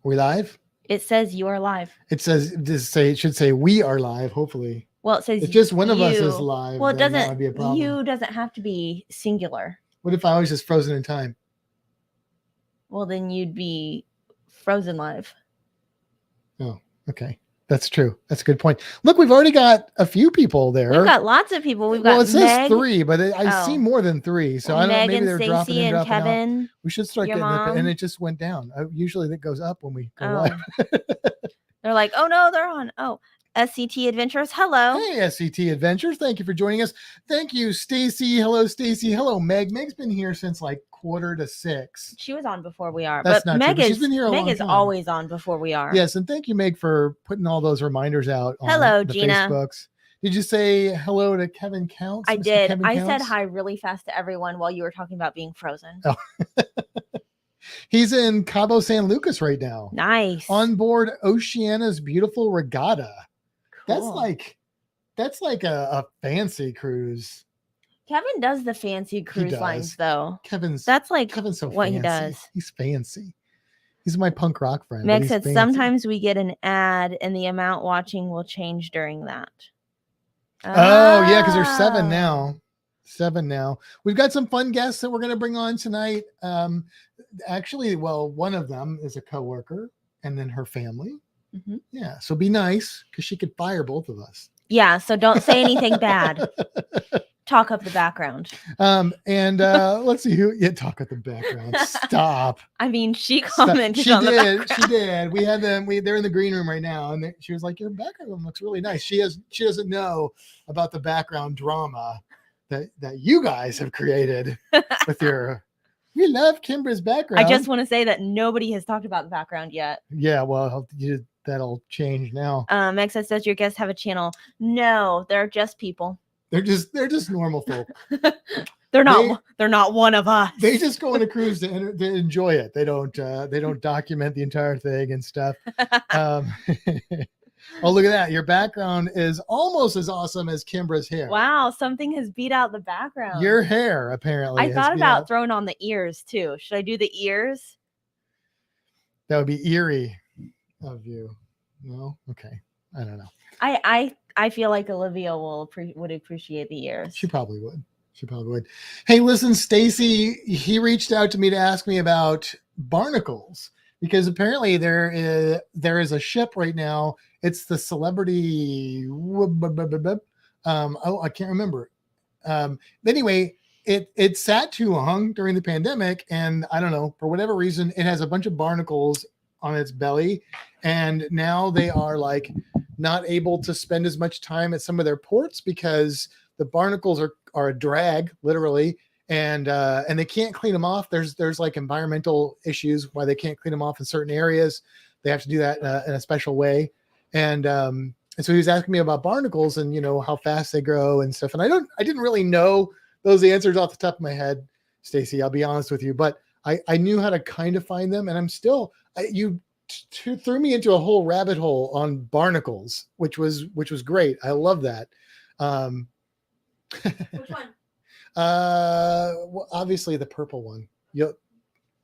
we live? It says you are live. It should say we are live, hopefully. Well, it says if just one you. of us is live, well, it then doesn't. that would be a problem. You doesn't have to be singular. What if I was just frozen in time? Well, then you'd be frozen live. Oh, okay. That's true. That's a good point. Look, we've already got a few people there. We've got lots of people. We've got well, it says Meg, 3, but I see more than 3. So I don't know. Maybe they're dropping in, dropping Kevin, out. We should start getting it, and it just went down. Usually that goes up when we go live. They're like, oh no, they're on. Oh, SCT Adventures. Hello. Hey, SCT Adventures. Thank you for joining us. Thank you, Stacy. Hello, Stacy. Hello, Meg. Meg's been here since like 5:45. She was on before we are. That's but not Meg true. is, She's been here a long time. Always on before we are. Yes, and thank you, Meg, for putting all those reminders out on hello, the Gina. Facebooks. Did you say hello to Kevin Counts? I did. Kevin I Counts? said hi really fast to everyone while you were talking about being frozen. Oh. He's in Cabo San Lucas right now. Nice. On board Oceania's beautiful regatta. Cool. That's like a fancy cruise. Kevin does the fancy cruise lines though. Kevin's so what fancy. He does. He's fancy. He's my punk rock friend. Meg said sometimes we get an ad and the amount watching will change during that. Oh yeah, because there's 7 now. 7 now. We've got some fun guests that we're going to bring on tonight. Actually, well, one of them is a coworker, and then her family. Mm-hmm. Yeah, so be nice because she could fire both of us. Yeah, so don't say anything bad. Talk up the background. And let's see who. Yeah, talk up the background. Stop. I mean, she commented on the background. She did. We had them. They're in the green room right now, and she was like, "Your background looks really nice." She doesn't know about the background drama that you guys have created with your. We love Kimbra's background. I just want to say that nobody has talked about the background yet. Yeah, well, that'll change now. Meg says, "Does your guest have a channel?" No, they're just people. They're just normal folk. They're not one of us. They just go on a cruise to enjoy it. They don't document the entire thing and stuff. Oh, look at that. Your background is almost as awesome as Kimbra's hair. Wow, something has beat out the background. Your hair, apparently. I thought about throwing on the ears, too. Should I do the ears? That would be eerie of you. No? Okay. I don't know. I feel like Olivia would appreciate the ears. She probably would. Hey, listen, Stacy, he reached out to me to ask me about barnacles because apparently there is a ship right now. It's the Celebrity. I can't remember. Anyway, it sat too long during the pandemic, and I don't know, for whatever reason, it has a bunch of barnacles on its belly, and now they are like not able to spend as much time at some of their ports because the barnacles are a drag, literally, and they can't clean them off. There's like environmental issues why they can't clean them off in certain areas. They have to do that in a special way, and so he was asking me about barnacles and how fast they grow and stuff. And I didn't really know those answers off the top of my head, Stacy. I'll be honest with you, but I knew how to kind of find them, and I'm still. You threw me into a whole rabbit hole on barnacles, which was great. I love that. Which one? Well, obviously the purple one. You'll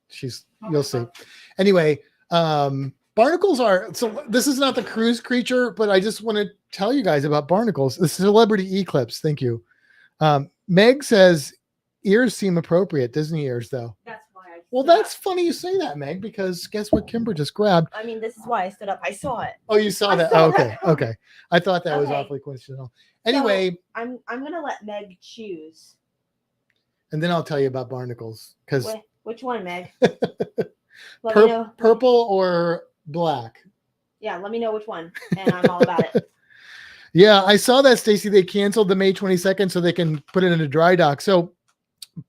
see. Anyway, barnacles are. So this is not the cruise creature, but I just want to tell you guys about barnacles. The Celebrity Eclipse. Thank you. Meg says ears seem appropriate. Disney ears, though. Well, that's funny you say that, Meg, because guess what Kimbra just grabbed? I mean, this is why I stood up. I saw it. Oh, you saw that? Okay. I thought that was awfully coincidental. Anyway. So I'm going to let Meg choose. And then I'll tell you about barnacles. Which one, Meg? Purple or black? Yeah, let me know which one, and I'm all about it. Yeah, I saw that, Stacy. They canceled the May 22nd so they can put it in a dry dock. So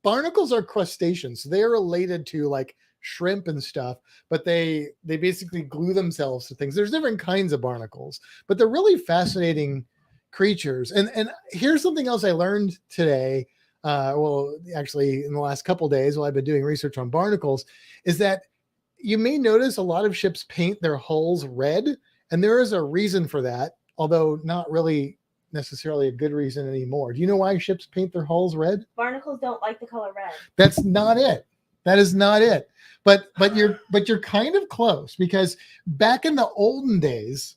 barnacles are crustaceans. They're related to like shrimp and stuff, but they basically glue themselves to things. There's different kinds of barnacles, but they're really fascinating creatures. And here's something else I learned today. Well, actually in the last couple of days while I've been doing research on barnacles, is that you may notice a lot of ships paint their hulls red, and there is a reason for that, although not really necessarily a good reason anymore. Do you know why ships paint their hulls red? Barnacles don't like the color red. That's not it. That is not it. But you're kind of close, because back in the olden days,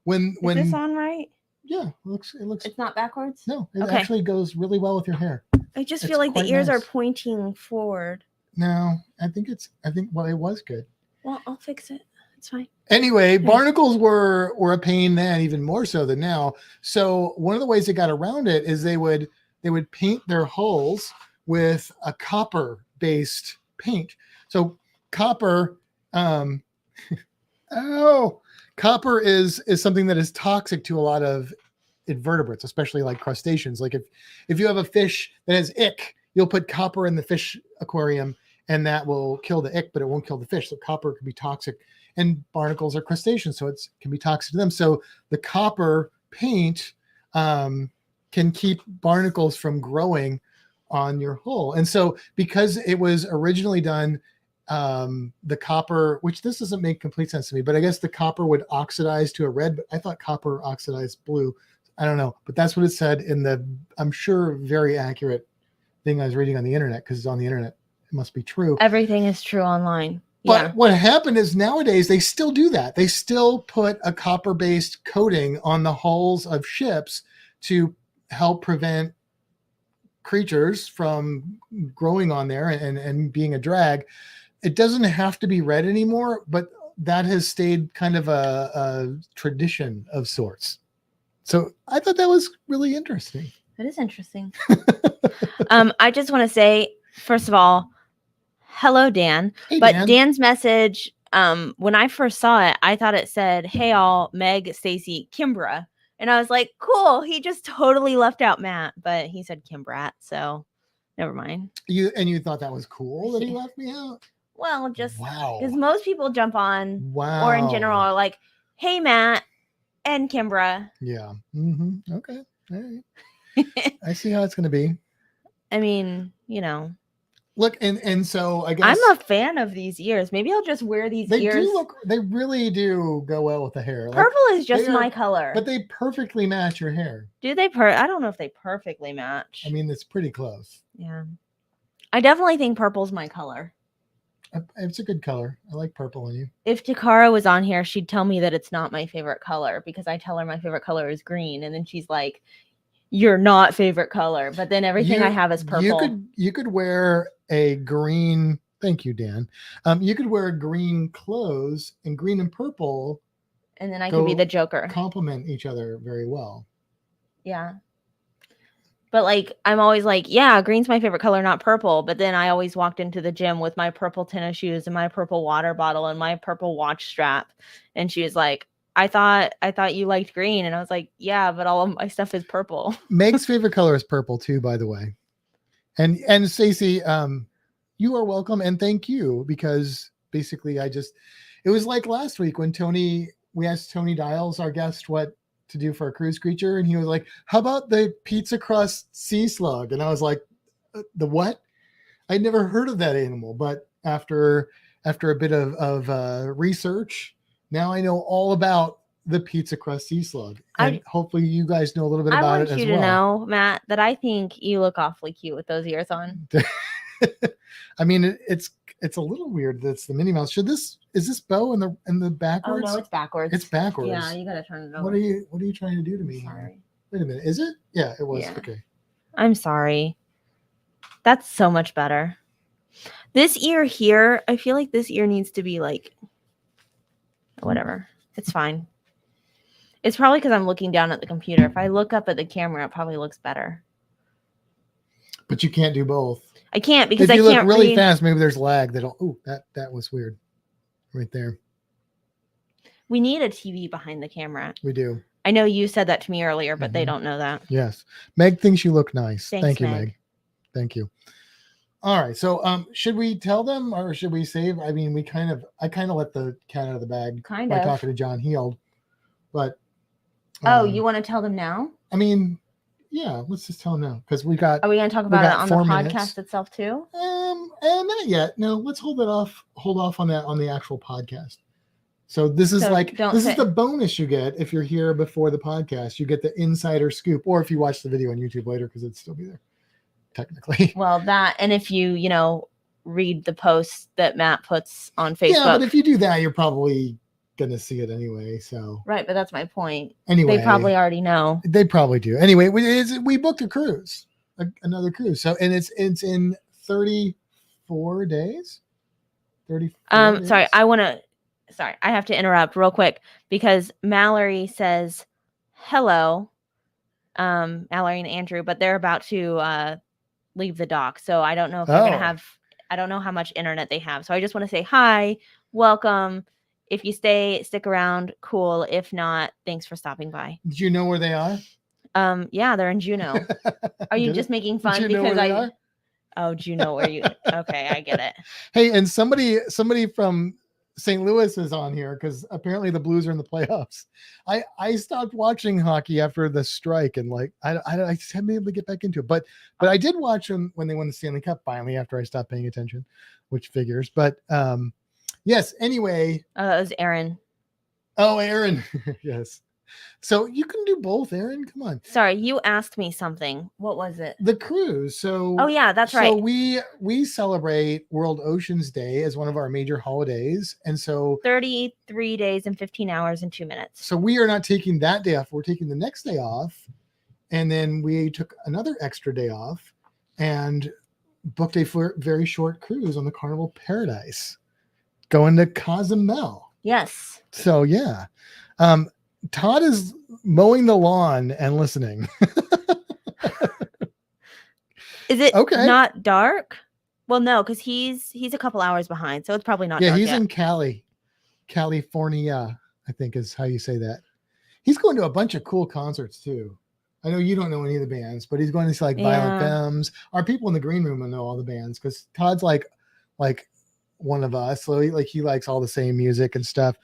when Is this on right? yeah, it looks. It's not backwards. No, it Okay. actually goes really well with your hair. I just It's feel like the quite ears are nice. pointing forward. No, I think well, it was good. Well, I'll fix it. It's fine. Anyway, barnacles were a pain then, even more so than now. So one of the ways they got around it is they would paint their hulls with a copper based paint. So copper, copper is something that is toxic to a lot of invertebrates, especially like crustaceans. Like if you have a fish that has ick, you'll put copper in the fish aquarium and that will kill the ick, but it won't kill the fish. So copper can be toxic, and barnacles are crustaceans, so it can be toxic to them. So the copper paint can keep barnacles from growing on your hull. And so because it was originally done, the copper, which this doesn't make complete sense to me, but I guess the copper would oxidize to a red, but I thought copper oxidized blue. I don't know, but that's what it said in the, I'm sure, very accurate thing I was reading on the internet, because it's on the internet. It must be true. Everything is true online. But what happened is nowadays they still do that. They still put a copper-based coating on the hulls of ships to help prevent creatures from growing on there and being a drag. It doesn't have to be red anymore, but that has stayed kind of a tradition of sorts. So I thought that was really interesting. That is interesting. I just want to say, first of all, hello, Dan. Hey, but Dan. Dan's message, when I first saw it, I thought it said, "Hey all, Meg, Stacy, Kimbra." And I was like, cool. He just totally left out Matt, but he said Kimbrat, so never mind. You thought that was cool that he left me out? Well, just wow. Because most people jump on, wow, or in general are like, "Hey Matt and Kimbra." Yeah. Mm-hmm. Okay. All right. I see how it's going to be. I mean, you know. Look, and so I guess I'm a fan of these ears. Maybe I'll just wear these ears. They really do go well with the hair. Purple is just my color. But they perfectly match your hair. Do they? I don't know if they perfectly match. I mean, it's pretty close. Yeah. I definitely think purple's my color. It's a good color. I like purple on you. If Takara was on here, she'd tell me that it's not my favorite color, because I tell her my favorite color is green. And then she's like, "You're not favorite color." But then everything I have is purple. You could wear a green. Thank you, Dan. You could wear green clothes, and green and purple, and then I could be the Joker. Complement each other very well. Yeah. But like, I'm always like, yeah, green's my favorite color, not purple. But then I always walked into the gym with my purple tennis shoes and my purple water bottle and my purple watch strap. And she was like, I thought you liked green. And I was like, yeah, but all of my stuff is purple. Meg's favorite color is purple too, by the way. And Stacey, you are welcome. And thank you, because basically it was like last week when we asked Tony Dials, our guest, what to do for a cruise creature, and he was like, "How about the pizza crust sea slug?" And I was like, "The what?" I'd never heard of that animal, but after a bit of research, now I know all about the pizza crust sea slug, and hopefully you guys know a little bit about it as well. I want you to know, Matt, that I think you look awfully cute with those ears on. I mean, it's a little weird. That's the Minnie Mouse. Is this bow in the backwards? Oh no, it's backwards. It's backwards. Yeah, you gotta turn it over. What are you trying to do to me? Sorry. Wait a minute. Is it? Yeah, it was. Yeah. Okay. I'm sorry. That's so much better. This ear here, I feel like this ear needs to be like, whatever. It's fine. It's probably because I'm looking down at the computer. If I look up at the camera, it probably looks better. But you can't do both. I can't, because if you look really fast, maybe there's lag. That was weird. Right there. We need a TV behind the camera. We do. I know you said that to me earlier, but they don't know that. Yes. Meg thinks you look nice. Thanks, Thank you, Meg. Thank you. All right. So should we tell them, or should we save? I mean, I kind of let the cat out of the bag by talking to John Heald. But you want to tell them now? I mean, yeah, let's just tell them now, because we got. Are we going to talk about it on the podcast itself too? Not yet. No, let's hold off on that on the actual podcast. So this is the bonus you get if you're here before the podcast. You get the insider scoop, or if you watch the video on YouTube later, because it'd still be there technically. Well, that, and if you read the posts that Matt puts on Facebook. Yeah, but if you do that, you're probably gonna see it anyway. So right, but that's my point. anyway, They probably already know. They probably do. Anyway, we booked a cruise, another cruise. So and it's in 34 days. 34 days? Sorry, I have to interrupt real quick because Mallory says hello, Mallory and Andrew, but they're about to leave the dock. So I don't know if they're gonna have, I don't know how much internet they have. So I just want to say hi, welcome. If you stick around, cool. If not, thanks for stopping by. Do you know where they are? Yeah, they're in Juneau. Are you just making fun because I? Oh, Juneau, where you? Okay, I get it. Hey, and somebody from St. Louis is on here because apparently the Blues are in the playoffs. I stopped watching hockey after the strike and like I just haven't been able to get back into it. But I did watch them when they won the Stanley Cup finally after I stopped paying attention, which figures. But yes. Anyway, that was Aaron. Oh, Aaron. Yes. So you can do both, Aaron. Come on. Sorry, you asked me something. What was it? The cruise. So oh yeah, that's right. So we celebrate World Oceans Day as one of our major holidays, and so 33 days and 15 hours and 2 minutes. So we are not taking that day off. We're taking the next day off, and then we took another extra day off and booked a very short cruise on the Carnival Paradise, going to Cozumel. Yes. So yeah. Todd is mowing the lawn and listening. Is it okay? Not dark? Well, no, because he's a couple hours behind, so it's probably not. Yeah, dark he's yet. in California, I think is how you say that. He's going to a bunch of cool concerts too. I know you don't know any of the bands, but he's going to see like Violent Femmes. Our people in the green room will know all the bands because Todd's like one of us. So he likes all the same music and stuff.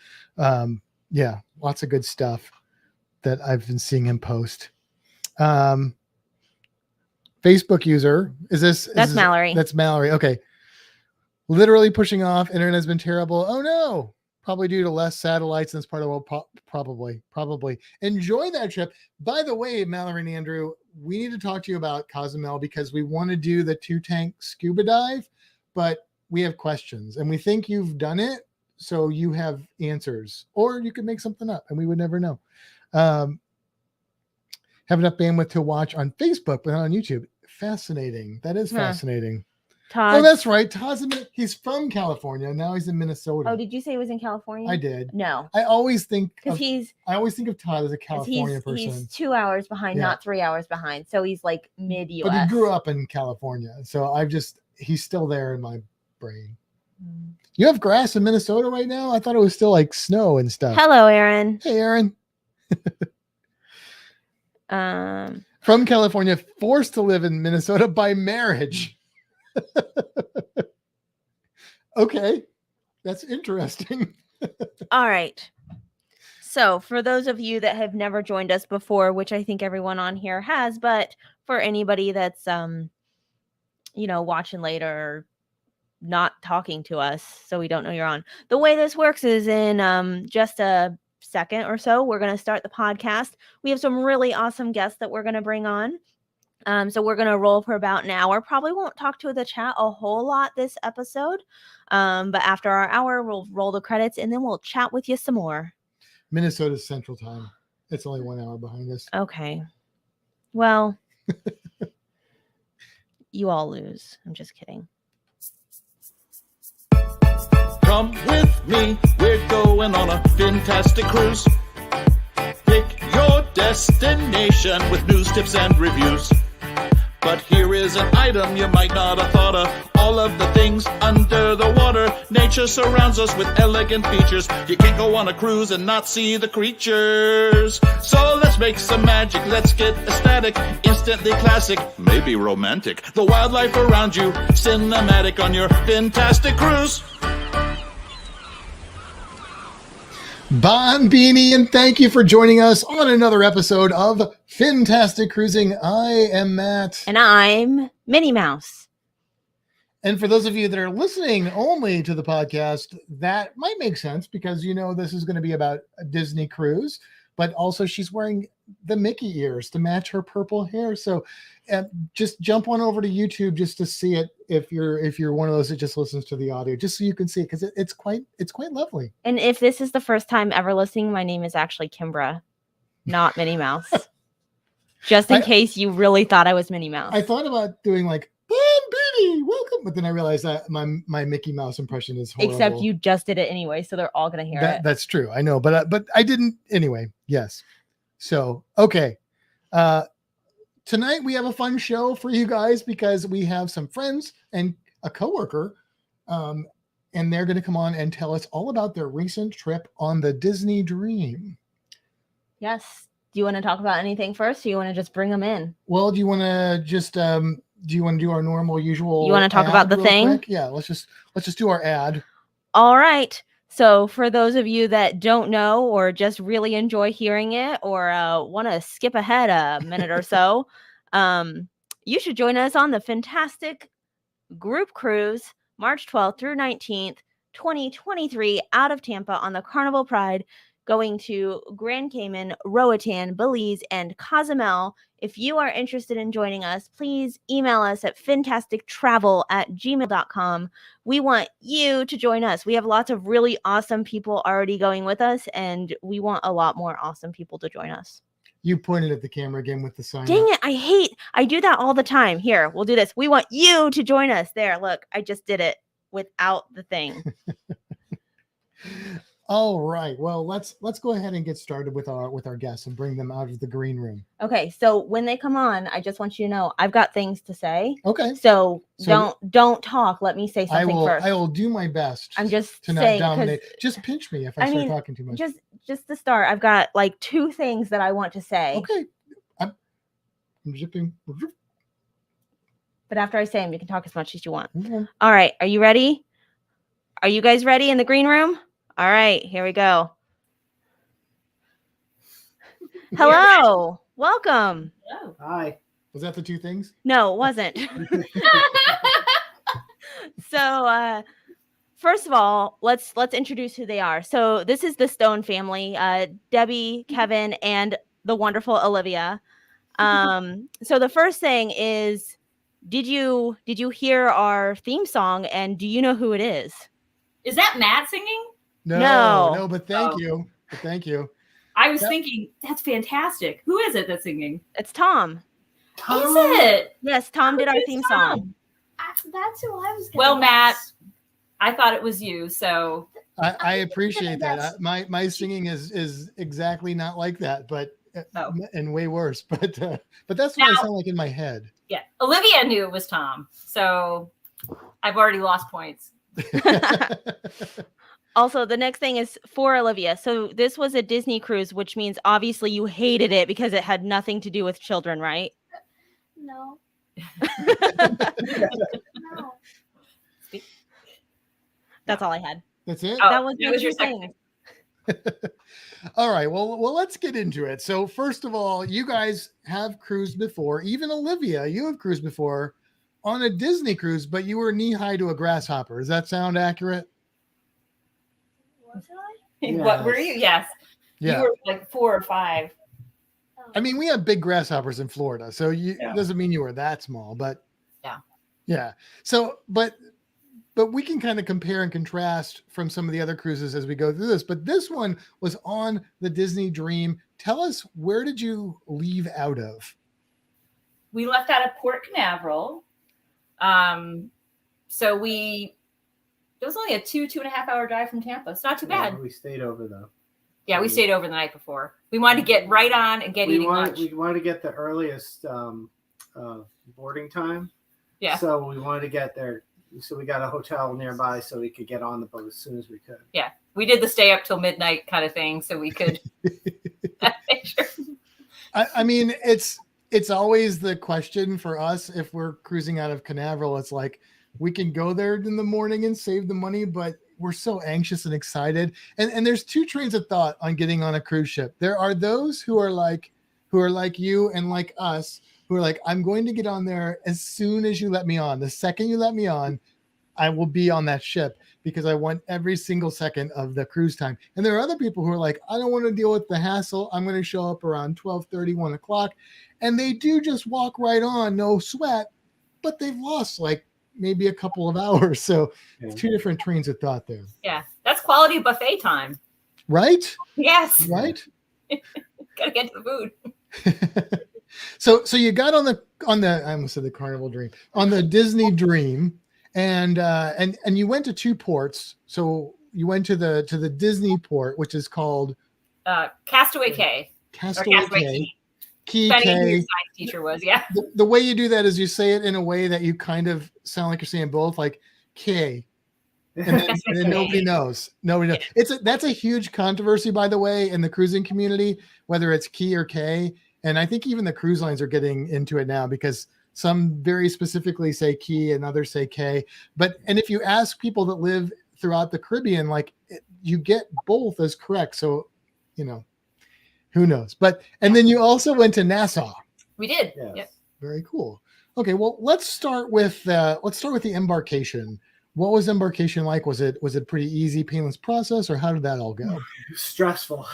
Yeah, lots of good stuff that I've been seeing him post. Facebook user. That's Mallory. That's Mallory. Okay. Literally pushing off. Internet has been terrible. Oh no. Probably due to less satellites in this part of the world. Probably. Enjoy that trip. By the way, Mallory and Andrew, we need to talk to you about Cozumel because we want to do the 2-tank scuba dive, but we have questions and we think you've done it. So you have answers, or you could make something up and we would never know. Have enough bandwidth to watch on Facebook, but not on YouTube. Fascinating. That is fascinating. Todd. Oh, that's right. He's from California. Now he's in Minnesota. Oh, did you say he was in California? I did. No. I always think of Todd as a California person. He's 2 hours behind, not 3 hours behind. So he's like mid-US. But he grew up in California. So he's still there in my brain. You have grass in Minnesota right now? I thought it was still like snow and stuff. Hello, Aaron. Hey, Aaron. From California, forced to live in Minnesota by marriage. Okay. That's interesting. All right. So for those of you that have never joined us before, which I think everyone on here has, but for anybody that's, watching later or not talking to us, so we don't know you're on. The way this works is in just a second or so, we're going to start the podcast. We have some really awesome guests that we're going to bring on. So we're going to roll for about an hour. Probably won't talk to the chat a whole lot this episode. But after our hour, we'll roll the credits and then we'll chat with you some more. Minnesota's Central Time. It's only 1 hour behind us. Okay. Well, you all lose. I'm just kidding. Come with me, we're going on a fantastic cruise. Pick your destination with news, tips, and reviews. But here is an item you might not have thought of. All of the things under the water. Nature surrounds us with elegant features. You can't go on a cruise and not see the creatures. So let's make some magic, let's get ecstatic. Instantly classic, maybe romantic. The wildlife around you, cinematic on your fantastic cruise. Bon Beanie, and thank you for joining us on another episode of Fintastic Cruising. I am Matt. And I'm Minnie Mouse. And for those of you that are listening only to the podcast, that might make sense because this is going to be about a Disney cruise. but also she's wearing the Mickey ears to match her purple hair. So just jump on over to YouTube just to see it if you're one of those that just listens to the audio, just so you can see it, because it's quite lovely. And if this is the first time ever listening, my name is actually Kimbra, not Minnie Mouse. Just in case you really thought I was Minnie Mouse. I thought about doing like, Betty, welcome, but then I realized that my Mickey Mouse impression is horrible. Except you just did it anyway, so they're all gonna hear it. That's true. I know, but I didn't anyway. Yes. So okay. Tonight we have a fun show for you guys because we have some friends and a coworker, and they're going to come on and tell us all about their recent trip on the Disney Dream. Yes. Do you want to talk about anything first, or do you want to just bring them in? Well, do you want to just do you want to do our normal usual? You want to talk about the thing? Quick? Yeah, let's just do our ad. All right. So for those of you that don't know or just really enjoy hearing it or want to skip ahead a minute or so, you should join us on the Fintastic Group Cruise, March 12th through 19th, 2023, out of Tampa on the Carnival Pride, going to Grand Cayman, Roatan, Belize, and Cozumel. If you are interested in joining us, please email us at fintastictravel@gmail.com. We want you to join us. We have lots of really awesome people already going with us, and we want a lot more awesome people to join us. You pointed at the camera again with the sign. Dang it. I do that all the time. Here, we'll do this. We want you to join us. There, look, I just did it without the thing. All right. Well, let's go ahead and get started with our guests and bring them out of the green room. Okay. So when they come on, I just want you to know I've got things to say. Okay. So don't talk. Let me say something first. I will do my best. I'm just to saying, not dominate. Just pinch me if I start talking too much. Just to start, I've got like 2 things that I want to say. Okay. I'm zipping. But after I say them, you can talk as much as you want. Okay. All right. Are you ready? Are you guys ready in the green room? All right, here we go. Hello, welcome. Oh. Hi. Was that the 2 things? No, it wasn't. So, first of all, let's introduce who they are. So, this is the Stone family: Debbie, Kevin, and the wonderful Olivia. So, the first thing is, did you hear our theme song, and do you know who it is? Is that Matt singing? No, but thank you. Thank you. I was thinking, that's fantastic. Who is it that's singing? It's Tom. Is it? Yes, Tom did our theme song. That's who I was going to Well, Matt, I thought it was you, so. I appreciate that. My singing is exactly not like that, but and way worse. But that's what I sound like in my head. Yeah, Olivia knew it was Tom, so I've already lost points. Also, the next thing is for Olivia. So this was a Disney cruise, which means obviously you hated it because it had nothing to do with children, right? No. No. That's all I had. That's it? That was your your second. thing. All right. Well, let's get into it. So first of all, you guys have cruised before. Even Olivia, you have cruised before on a Disney cruise, but you were knee-high to a grasshopper. Does that sound accurate? Was I? Yes. What were you? Yes. Yeah. You were like 4 or 5. I mean, we have big grasshoppers in Florida, so it doesn't mean you were that small, but yeah. So, but we can kind of compare and contrast from some of the other cruises as we go through this. But this one was on the Disney Dream. Tell us, where did you leave out of? We left out of Port Canaveral. So it was only a 2.5 hour drive from Tampa. It's not too bad. We stayed over though. Yeah, we stayed over the night before. We wanted to get right on and eating lunch. We wanted to get the earliest boarding time. Yeah. So we wanted to get there. So we got a hotel nearby so we could get on the boat as soon as we could. Yeah. We did the stay up till midnight kind of thing so we could make sure. I mean, it's always the question for us if we're cruising out of Canaveral. It's like, we can go there in the morning and save the money, but we're so anxious and excited. And there's 2 trains of thought on getting on a cruise ship. There are those who are like you and like us, who are like, I'm going to get on there as soon as you let me on. The second you let me on, I will be on that ship. because I want every single second of the cruise time. And there are other people who are like, I don't want to deal with the hassle. I'm going to show up around 12:30, 1 o'clock. And they do just walk right on, no sweat, but they've lost like maybe a couple of hours. So it's two different trains of thought there. Yeah, that's quality buffet time. Right? Yes. Right? Gotta get to the food. So you got on the I almost said the Carnival Dream, on the Disney Dream, and you went to two ports. So you went to the Disney port, which is called Castaway Cay. Castaway Cay. Key Benny, who your K. science teacher was, yeah. The way you do that is you say it in a way that you kind of sound like you're saying both, like K. And then nobody knows. Nobody knows. That's a huge controversy, by the way, in the cruising community, whether it's Key or K. And I think even the cruise lines are getting into it now because some very specifically say Key and others say K. And if you ask people that live throughout the Caribbean, like you get both as correct. So, who knows? And then you also went to Nassau. We did. Yes. Yep. Very cool. Okay, well, let's start with the embarkation. What was embarkation like? Was it pretty easy, painless process, or how did that all go? Stressful.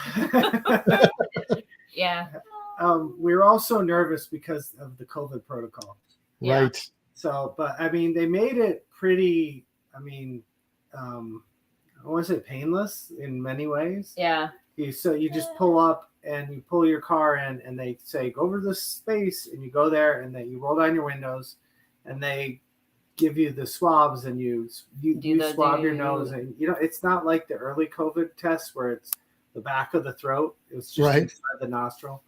Yeah. We were also nervous because of the COVID protocol. Yeah. Right. So, but I mean, they made it pretty. I want to say painless in many ways. Yeah. You just pull up and you pull your car in, and they say go over this space, and you go there, and then you roll down your windows, and they give you the swabs, and you swab your nose, and it's not like the early COVID tests where it's the back of the throat. It was just Right. inside the nostril.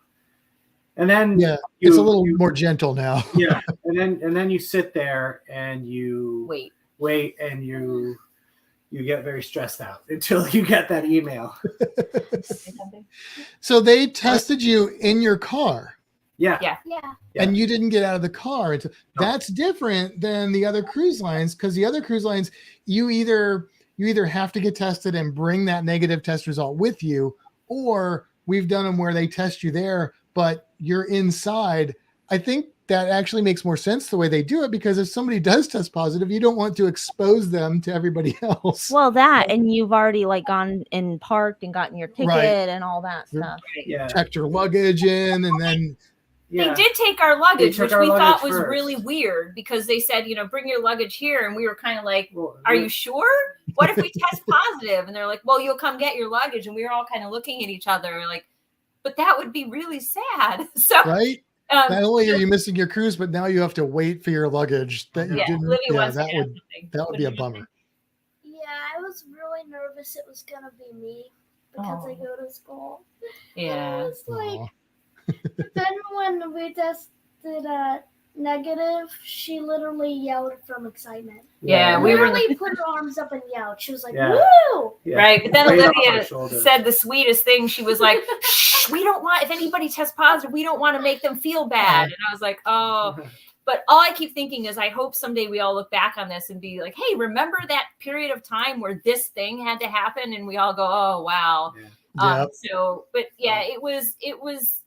And then it's a little more gentle now. Yeah. And then you sit there and you wait and you get very stressed out until you get that email. So they tested you in your car. Yeah. Yeah. Yeah. And you didn't get out of the car. That's different than the other cruise lines, because the other cruise lines, you either have to get tested and bring that negative test result with you, or we've done them where they test you there, but you're inside. I think that actually makes more sense the way they do it, because if somebody does test positive, you don't want to expose them to everybody else. Well, and you've already like gone and parked and gotten your ticket and all that stuff. Yeah. Checked your luggage in, and then They did take our luggage, which we thought was first. really weird, because they said, bring your luggage here. And we were kind of like, Well, are you sure? What if we test positive? And they're like, well, you'll come get your luggage. And we were all kind of looking at each other like, but that would be really sad. So, right? Not only are you missing your cruise, but now you have to wait for your luggage. That you didn't. Olivia Yeah, wants to add something. that would be a bummer. Yeah, I was really nervous it was gonna be me because I go to school. Yeah. I was like, Aw. then when we tested negative, she literally yelled from excitement. Yeah, we were literally put her arms up and yelled. She was like, Yeah. "Woo!" Yeah. right. But then Weight off Olivia our shoulders. said the sweetest thing. She was like, shh, we don't want, if anybody tests positive, we don't want to make them feel bad. And I was like, oh. But all I keep thinking is I hope someday we all look back on this and be like, hey, remember that period of time where this thing had to happen? And we all go, oh, wow. Yeah. It was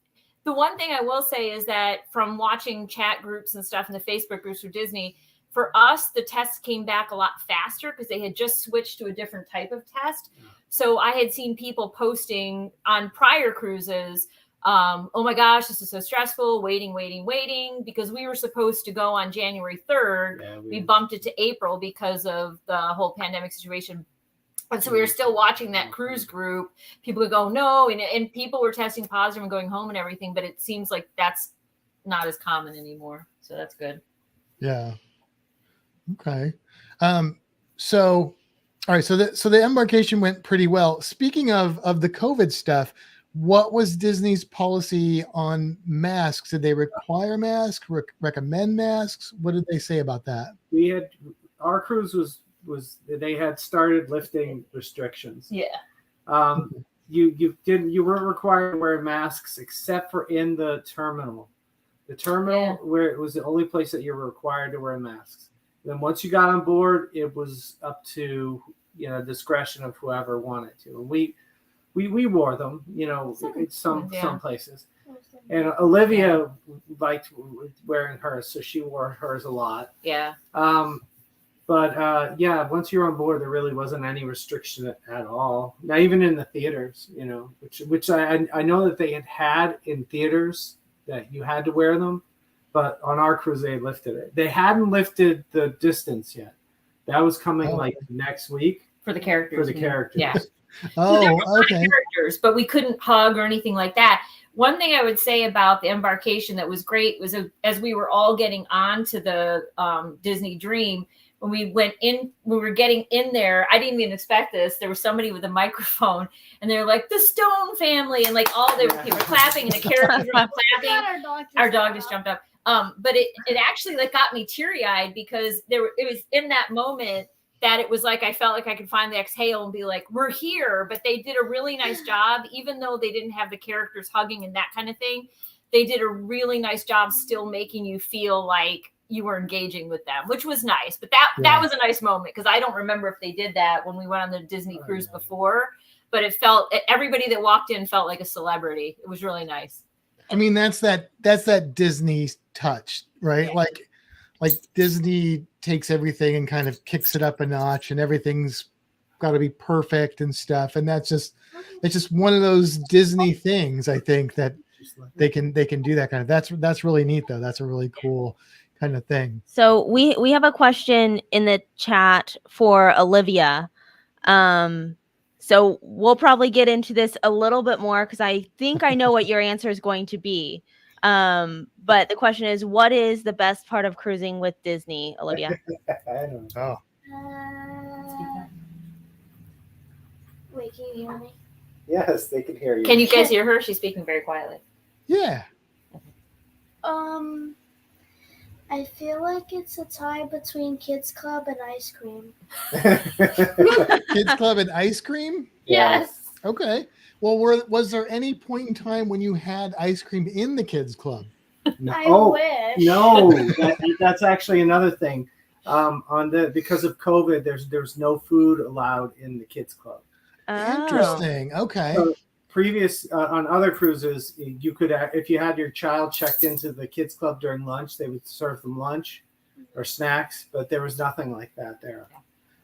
the one thing I will say is that from watching chat groups and stuff in the Facebook groups for Disney, for us, the tests came back a lot faster because they had just switched to a different type of test. So I had seen people posting on prior cruises, oh my gosh, this is so stressful, waiting, because we were supposed to go on January 3rd. Yeah, we bumped it to April because of the whole pandemic situation. And so we were still watching that cruise group. People would go, no, and people were testing positive and going home and everything, but it seems like that's not as common anymore. So that's good. Yeah. Okay. So the embarkation went pretty well. Speaking of the COVID stuff, what was Disney's policy on masks? Did they require masks, recommend masks? What did they say about that? Our cruise was they had started lifting restrictions. Yeah. You weren't required to wear masks except for in the terminal. The terminal where it was the only place that you were required to wear masks. Then once you got on board, it was up to discretion of whoever wanted to. And we wore them, some places. And Olivia liked wearing hers, so she wore hers a lot. Yeah. But yeah, once you're on board, there really wasn't any restriction at all. Not even in the theaters, which I know that they had in theaters that you had to wear them, but on our cruise they lifted it. They hadn't lifted the distance yet. That was coming like next week for the characters. For the characters. Yeah. Oh, So there were a lot of okay. characters, but we couldn't hug or anything like that. One thing I would say about the Embarkation that was great was as we were all getting onto the Disney Dream, when we were getting in there, I didn't even expect this. There was somebody with a microphone, and they're like, the Stone family, and like all the people were clapping, and the characters were clapping. Our dog just jumped up. But it actually like got me teary-eyed because it was in that moment that it was like I felt like I could finally exhale and be like, we're here. But they did a really nice job, even though they didn't have the characters hugging and that kind of thing. They did a really nice job still making you feel like you were engaging with them, which was nice. But that was a nice moment because I don't remember if they did that when we went on the Disney cruise before. But everybody that walked in felt like a celebrity. It was really nice. I mean, that's that Disney touch, right? Yeah. Like Disney takes everything and kind of kicks it up a notch, and everything's got to be perfect and stuff. And it's just one of those Disney things. I think that they can do that kind of. That's really neat, though. That's a really cool kind of thing. So we have a question in the chat for Olivia. So we'll probably get into this a little bit more because I think I know what your answer is going to be. But the question is, what is the best part of cruising with Disney, Olivia? I don't know. Wait, can you hear me? Yes, they can hear you. Can you guys hear her? She's speaking very quietly. Yeah. I feel like it's a tie between Kids Club and ice cream. Kids Club and ice cream? Yes. Okay. Well, was there any point in time when you had ice cream in the Kids Club? No. I wish. No, that's actually another thing. Because of COVID, there's no food allowed in the Kids Club. Oh. Interesting. Okay. So on other cruises, you could, if you had your child checked into the Kids Club during lunch, they would serve them lunch or snacks, but there was nothing like that there.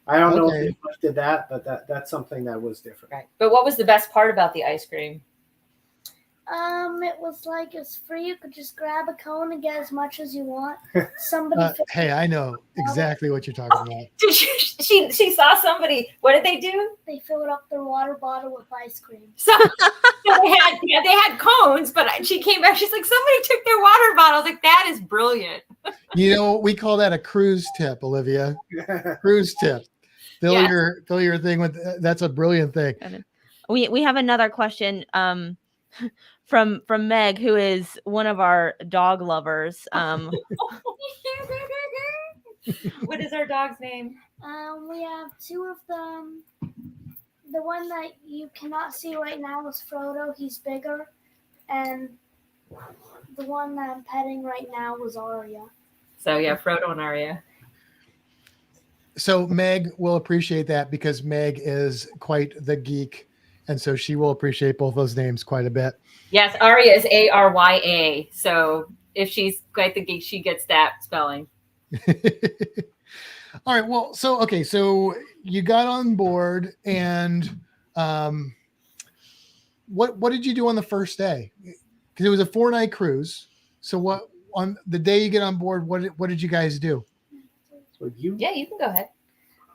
I don't know if they lifted that, but that's something that was different. Right. But what was the best part about the ice cream? It was like it's free. You could just grab a cone and get as much as you want. Somebody. Hey, I know exactly what you're talking about. She saw somebody. What did they do? They filled up their water bottle with ice cream. So they had cones, but she came back. She's like, somebody took their water bottle. I was like, that is brilliant. We call that a cruise tip, Olivia. Cruise tip. Fill your thing with. That's a brilliant thing. We have another question. From Meg, who is one of our dog lovers. What is our dog's name? We have two of them. The one that you cannot see right now is Frodo. He's bigger. And the one that I'm petting right now was Aria. So yeah, Frodo and Aria. So Meg will appreciate that because Meg is quite the geek. And so she will appreciate both those names quite a bit. Yes, Aria is Arya. So if she's quite the geek, she gets that spelling. All right. Well, so you got on board, and what did you do on the first day? Because it was a 4-night cruise. So what on the day you get on board? What did you guys do? Yeah, you can go ahead.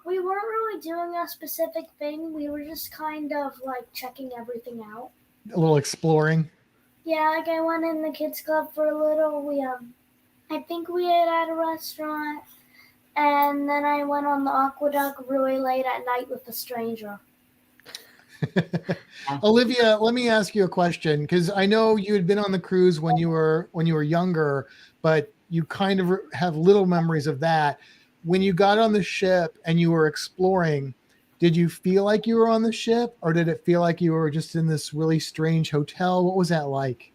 We weren't really doing a specific thing. We were just kind of like checking everything out. A little exploring. Yeah, like I went in the kids club for a little. I think we ate at a restaurant, and then I went on the Aqua Duck really late at night with a stranger. Olivia, let me ask you a question because I know you had been on the cruise when you were younger, but you kind of have little memories of that. When you got on the ship and you were exploring, did you feel like you were on the ship, or did it feel like you were just in this really strange hotel? What was that like?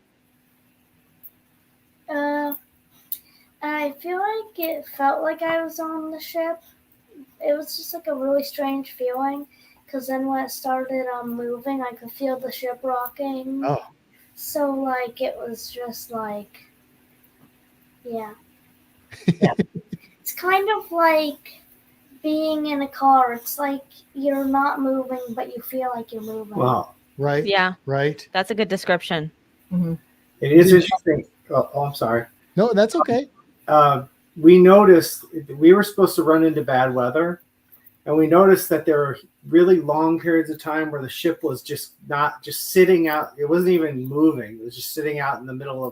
I feel like it felt like I was on the ship. It was just like a really strange feeling because then when it started moving, I could feel the ship rocking. Oh. So like it was just like, yeah. It's kind of like being in a car. It's like you're not moving, but you feel like you're moving. Wow. Right. Yeah, Right. that's a good description. It is interesting. Oh, I'm sorry. No, that's okay. We noticed we were supposed to run into bad weather, and we noticed that there were really long periods of time where the ship was just sitting out. It wasn't even moving. It was just sitting out in the middle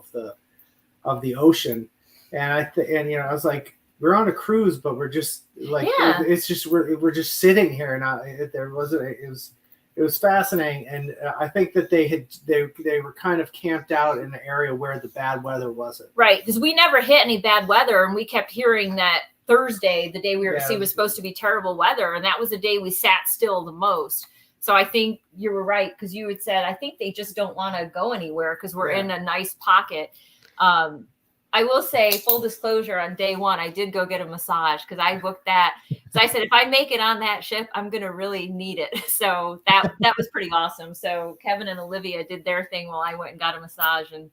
of the ocean. And I was like, we're on a cruise, but we're just like, it's just we're just sitting here. Now it was fascinating, and I think that they were kind of camped out in an area where the bad weather wasn't. Right, because we never hit any bad weather, and we kept hearing that Thursday, the day we were at sea, was supposed to be terrible weather, and that was the day we sat still the most. So I think you were right, because you had said, I think they just don't want to go anywhere because we're in a nice pocket. I will say, full disclosure, on day one, I did go get a massage because I booked that. So I said, if I make it on that ship, I'm going to really need it. So that was pretty awesome. So Kevin and Olivia did their thing while I went and got a massage, and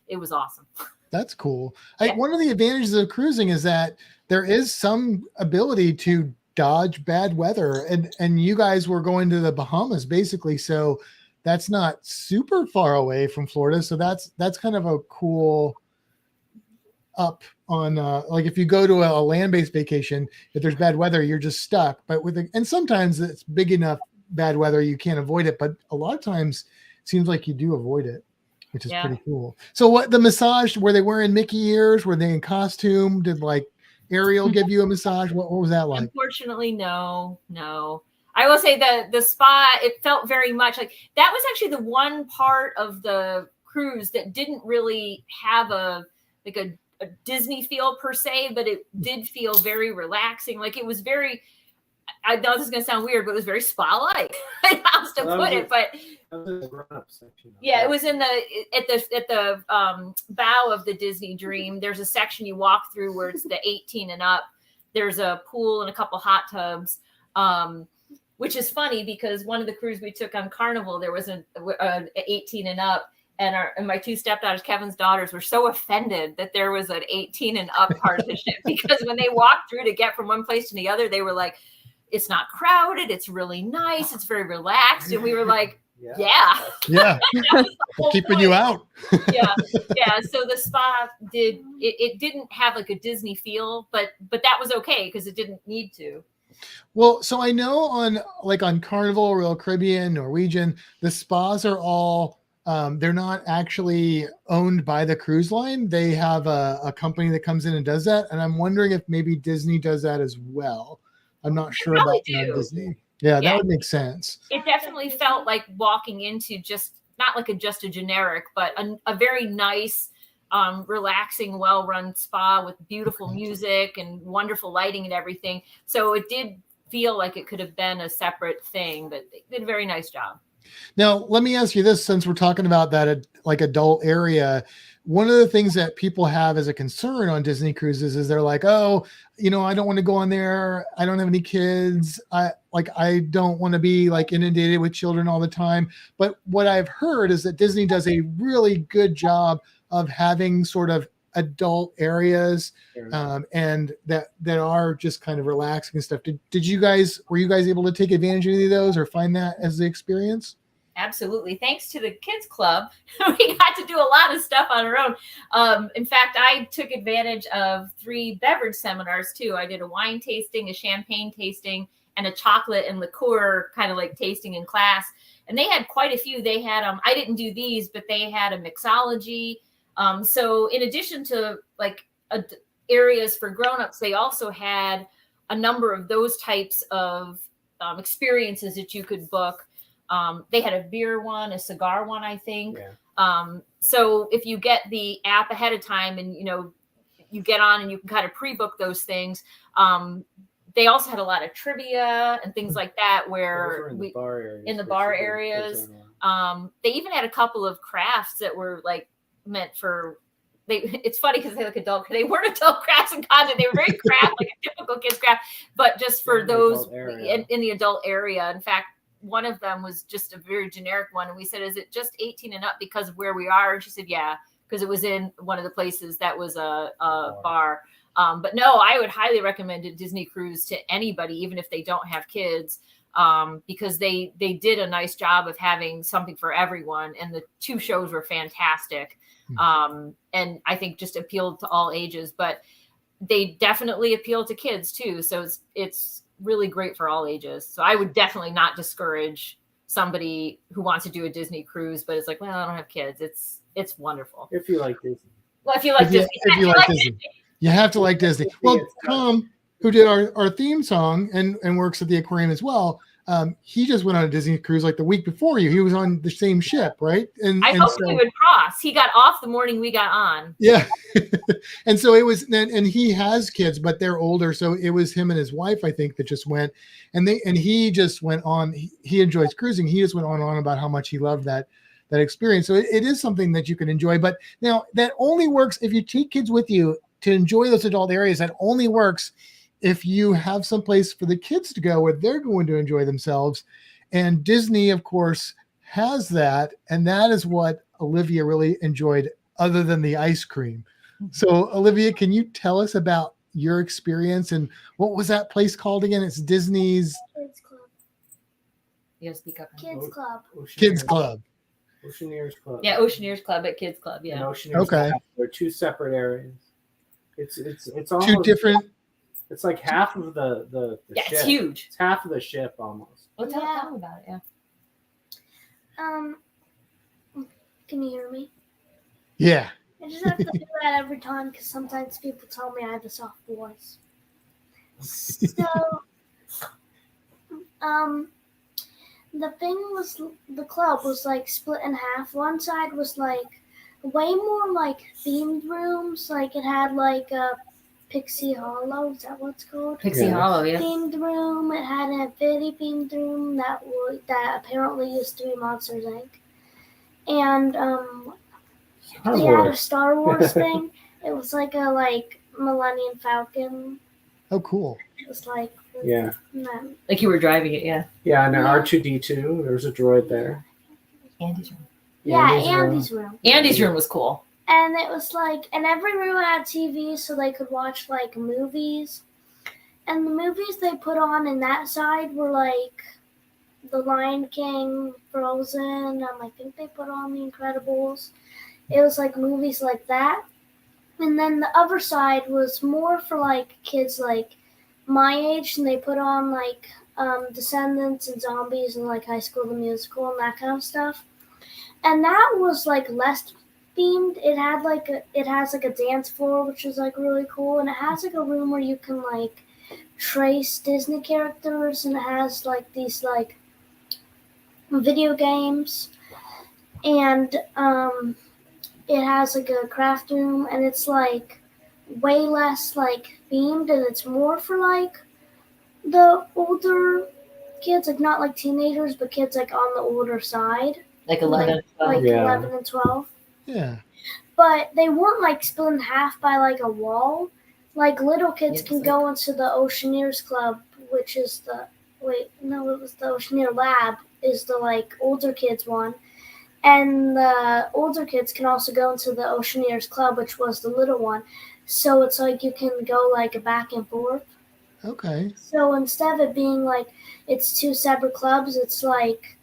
it was awesome. That's cool. One of the advantages of cruising is that there is some ability to dodge bad weather, and you guys were going to the Bahamas basically, so that's not super far away from Florida. So that's kind of a cool up on like if you go to a land-based vacation, if there's bad weather, you're just stuck. But and sometimes it's big enough bad weather you can't avoid it, but a lot of times it seems like you do avoid it, which is pretty cool. So what the massage, were they wearing Mickey ears? Were they in costume? Did like Ariel give you a massage? What was that like? Unfortunately, no. I will say the spa, it felt very much like that was actually the one part of the cruise that didn't really have a Disney feel per se, but it did feel very relaxing. Like it was very, I know this is going to sound weird, but it was very spa-like. I don't know how to put it, but yeah, it was at the bow of the Disney Dream. There's a section you walk through where it's the 18 and up. There's a pool and a couple hot tubs, which is funny because one of the cruises we took on Carnival, there was an 18 and up. And my two stepdaughters, Kevin's daughters, were so offended that there was an 18 and up part of the ship because when they walked through to get from one place to the other, they were like, it's not crowded. It's really nice. It's very relaxed. And we were like, yeah. Keeping you out. yeah. So the spa it didn't have like a Disney feel, but that was okay because it didn't need to. Well, so I know on Carnival, Royal Caribbean, Norwegian, the spas are all they're not actually owned by the cruise line. They have a company that comes in and does that. And I'm wondering if maybe Disney does that as well. I'm not sure about Disney. Yeah, that would make sense. It definitely felt like walking into just not like just a generic, but a very nice, relaxing, well-run spa with beautiful music and wonderful lighting and everything. So it did feel like it could have been a separate thing, but they did a very nice job. Now, let me ask you this, since we're talking about that adult area, one of the things that people have as a concern on Disney cruises is they're like, oh, I don't want to go on there. I don't have any kids. I don't want to be inundated with children all the time. But what I've heard is that Disney does a really good job of having sort of adult areas and that are just kind of relaxing and stuff. Were you guys able to take advantage of any of those or find that as the experience? Absolutely. Thanks to the kids club, we got to do a lot of stuff on our own. In fact, I took advantage of 3 beverage seminars too. I did a wine tasting, a champagne tasting, and a chocolate and liqueur kind of tasting in class. And they had quite a few. They had, I didn't do these, but they had a mixology. So in addition to areas for grownups, they also had a number of those types of experiences that you could book. They had a beer one, a cigar one, I think. Yeah. So if you get the app ahead of time and, you get on and you can kind of pre-book those things. They also had a lot of trivia and things like that where in the bar areas. They even had a couple of crafts that were meant for, it's funny because they look adult, they weren't adult crafts and content. They were very craft, like a typical kids craft, but just for those in the adult area. In fact, one of them was just a very generic one. And we said, is it just 18 and up because of where we are? And she said, yeah, because it was in one of the places that was a bar. But no, I would highly recommend a Disney cruise to anybody, even if they don't have kids, because they did a nice job of having something for everyone. And the 2 shows were fantastic. And I think just appealed to all ages, but they definitely appeal to kids too. So it's really great for all ages. So I would definitely not discourage somebody who wants to do a Disney cruise, but it's like, well, I don't have kids. It's wonderful. If you like Disney. Well, if you like Disney. If you like Disney. You have to like Disney. Well, Thom, who did our theme song and works at the aquarium as well, he just went on a Disney cruise like the week before you. He was on the same ship, right? And I hope we would cross. He got off the morning we got on. Yeah. And so it was, and he has kids, but they're older. So it was him and his wife, I think, that just went, and he just went on. He enjoys cruising. He just went on about how much he loved that experience. So it is something that you can enjoy. But now that only works if you take kids with you to enjoy those adult areas. That only works if you have some place for the kids to go where they're going to enjoy themselves. And Disney, of course, has that. And that is what Olivia really enjoyed, other than the ice cream. So Olivia, can you tell us about your experience and what was that place called again? It's Disney's Kids Club. You gotta speak up. Kids Club. Kids Club. Oceaneers Club. Yeah, Oceaneers Club at Kids Club. Yeah. And Oceaneers Okay. Club. They're 2 separate areas. It's almost 2 different. It's like half of the Yeah, ship. it's huge. It's half of the ship almost. Well, tell Yeah. me about it. Yeah. Can you hear me? Yeah. I just have to do that every time because sometimes people tell me I have a soft voice. So, the thing was, the club was like split in half. One side was like way more like themed rooms. Like it had like a Pixie Hollow. Is that what it's called? Pixie Yeah. Hollow. Yeah. Themed room. It had an infinity themed room that apparently used to be Monsters Inc. And Star they had a Wars. Star Wars thing. It was like a Millennium Falcon. Oh, cool. It was like Yeah. Like you were driving it. Yeah. Yeah, and an Yeah. R2D2. There's a droid there. Andy's room. Andy's room. Andy's room was cool. And it was like, and every room had TV so they could watch like movies. And the movies they put on in that side were like The Lion King, Frozen. I think they put on The Incredibles. It was like movies like that. And then the other side was more for like kids like my age, and they put on like Descendants and Zombies and like High School the Musical and that kind of stuff. And that was like less themed. It has like a dance floor, which is like really cool, and it has like a room where you can like trace Disney characters, and it has like these like video games, and it has like a craft room, and it's like way less like themed, and it's more for like the older kids, like not like teenagers, but kids like on the older side, Like 11. like Yeah. 11 and 12. Yeah. But they weren't like split in half by like a wall. Like little kids Yeah, can it's go into the Oceaneers Club, which is the it was the Oceaneer Lab, is the like older kids one. And the older kids can also go into the Oceaneers Club, which was the little one. So it's like you can go like back and forth. Okay. So instead of it being like it's 2 separate clubs, it's like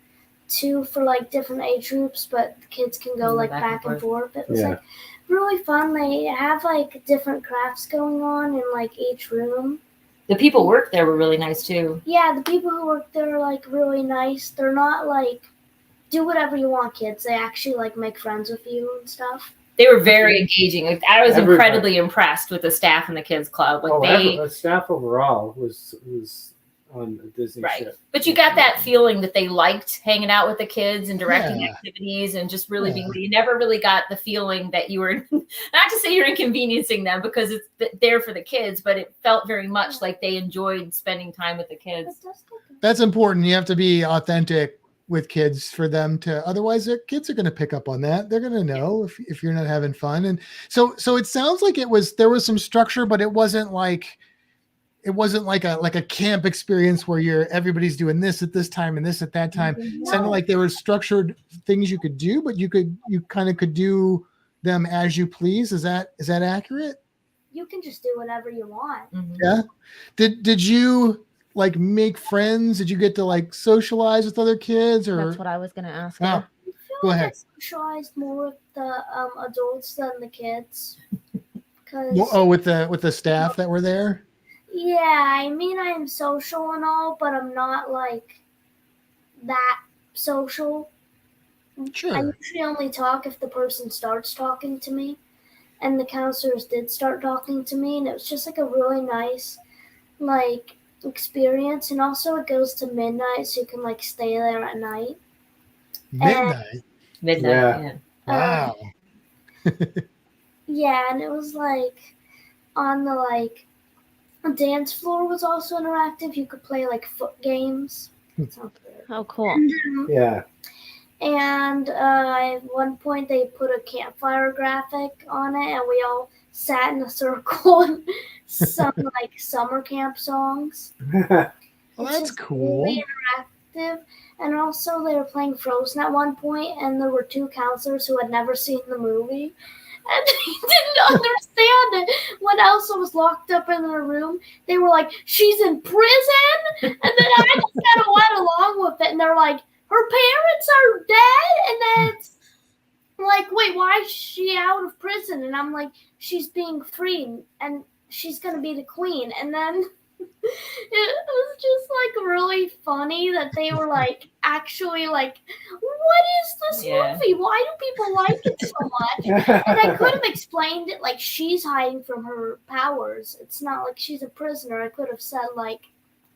2 for like different age groups, but the kids can go like back and forth. It was Yeah. like really fun. They have like different crafts going on in like each room. The people work there were really nice too. Yeah, the people who work there are like really nice. They're not like do whatever you want, kids. They actually like make friends with you and stuff. They were very engaging. Like, I was Everybody. incredibly impressed with the staff in the kids club. Like The staff overall was on a Disney right. ship. But you got that feeling that they liked hanging out with the kids and directing Yeah. activities and just really Yeah. being. You never really got the feeling that you were not to say you're inconveniencing them because it's there for the kids, but it felt very much like they enjoyed spending time with the kids. That's important. You have to be authentic with kids for them to, otherwise their kids are going to pick up on that. They're going to know if you're not having fun. And so it sounds like there was some structure, but it wasn't like a camp experience where everybody's doing this at this time and this at that time. It sounded like there were structured things you could do, but you kind of could do them as you please. Is that accurate? you can just do whatever you want. Mhm. Yeah. Did you like make friends? Did you get to like socialize with other kids, or That's what I was gonna ask. Oh, her. I feel Go like ahead. I socialized more with the adults than the kids. Cause with the staff that were there? yeah, I mean I am social and all, but I'm not like that social. I Sure. usually only talk if the person starts talking to me, and the counselors did start talking to me, and it was just like a really nice like experience. And also it goes to midnight, so you can like stay there at night. Midnight. Midnight. Yeah. Yeah. Wow. Yeah, and it was like on the like dance floor was also interactive. You could play like foot games. Sounds good. Oh, cool. Yeah. And at one point they put a campfire graphic on it, and we all sat in a circle and sung like summer camp songs. Well, It's that's just cool. really interactive. And also they were playing Frozen at one point, and there were two counselors who had never seen the movie. And they didn't understand it. When Elsa was locked up in her room, they were like, she's in prison? And then I just kind of went along with it. And they're like, her parents are dead? And then it's like, wait, why is she out of prison? And I'm like, she's being freed, and she's going to be the queen. And then it was just like really funny that they were like actually like, what is this Yeah. movie? Why do people like it so much? And I could have explained it like she's hiding from her powers. It's not like she's a prisoner. I could have said like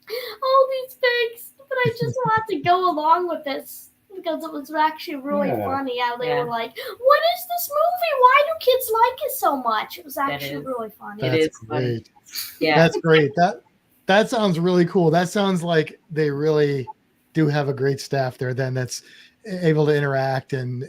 all these things, but I just had to go along with this because it was actually really Yeah. funny how they Yeah. were like, what is this movie? Why do kids like it so much? It was actually is- really funny. It That's is funny. great. Yeah. That's great. That sounds really cool. That sounds like they really do have a great staff there then that's able to interact and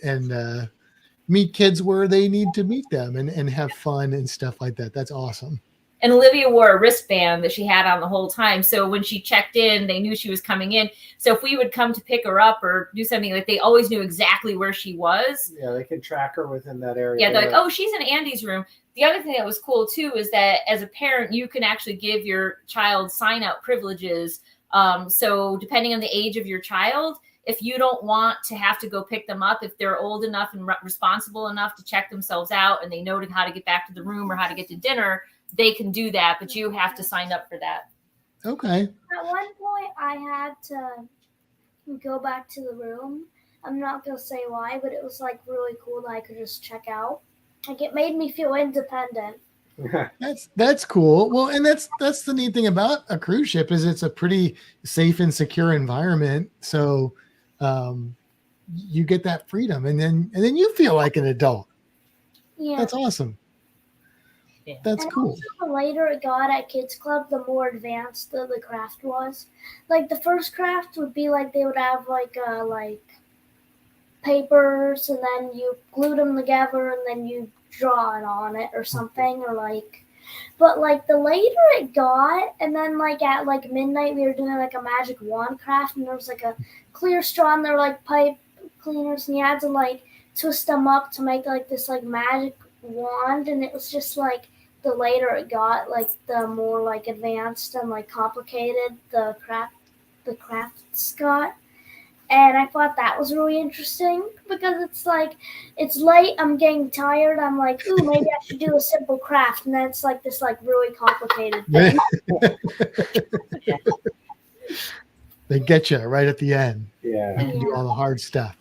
meet kids where they need to meet them and have fun and stuff like that. That's awesome. And Olivia wore a wristband that she had on the whole time. So when she checked in, they knew she was coming in. So if we would come to pick her up or do something, like they always knew exactly where she was. Yeah, they can track her within that area. Yeah, they're like, oh, she's in Andy's room. The other thing that was cool too is that as a parent, you can actually give your child sign out privileges. So depending on the age of your child, if you don't want to have to go pick them up, if they're old enough and responsible enough to check themselves out and they know how to get back to the room or how to get to dinner, they can do that, but you have to sign up for that. Okay. At one point, I had to go back to the room. I'm not going to say why, but it was like really cool that I could just check out. Like it made me feel independent. That's cool. Well, and that's the neat thing about a cruise ship is it's a pretty safe and secure environment. So you get that freedom and then you feel like an adult. Yeah. That's awesome. Yeah. That's And cool. also, the later it got at Kids Club, the more advanced the craft was. Like the first craft would be like they would have like papers, and then you glued them together, and then you draw it on it or something, or like. But like the later it got, and then like at like midnight we were doing like a magic wand craft, and there was like a clear straw, and there were like pipe cleaners, and you had to like twist them up to make like this like magic wand, and it was just like. The later it got, like the more like advanced and like complicated the crafts got. And I thought that was really interesting because it's like it's late, I'm getting tired, I'm like, ooh, maybe I should do a simple craft, and then it's like this like really complicated thing. They get you right at the end. Yeah. You do all the hard stuff.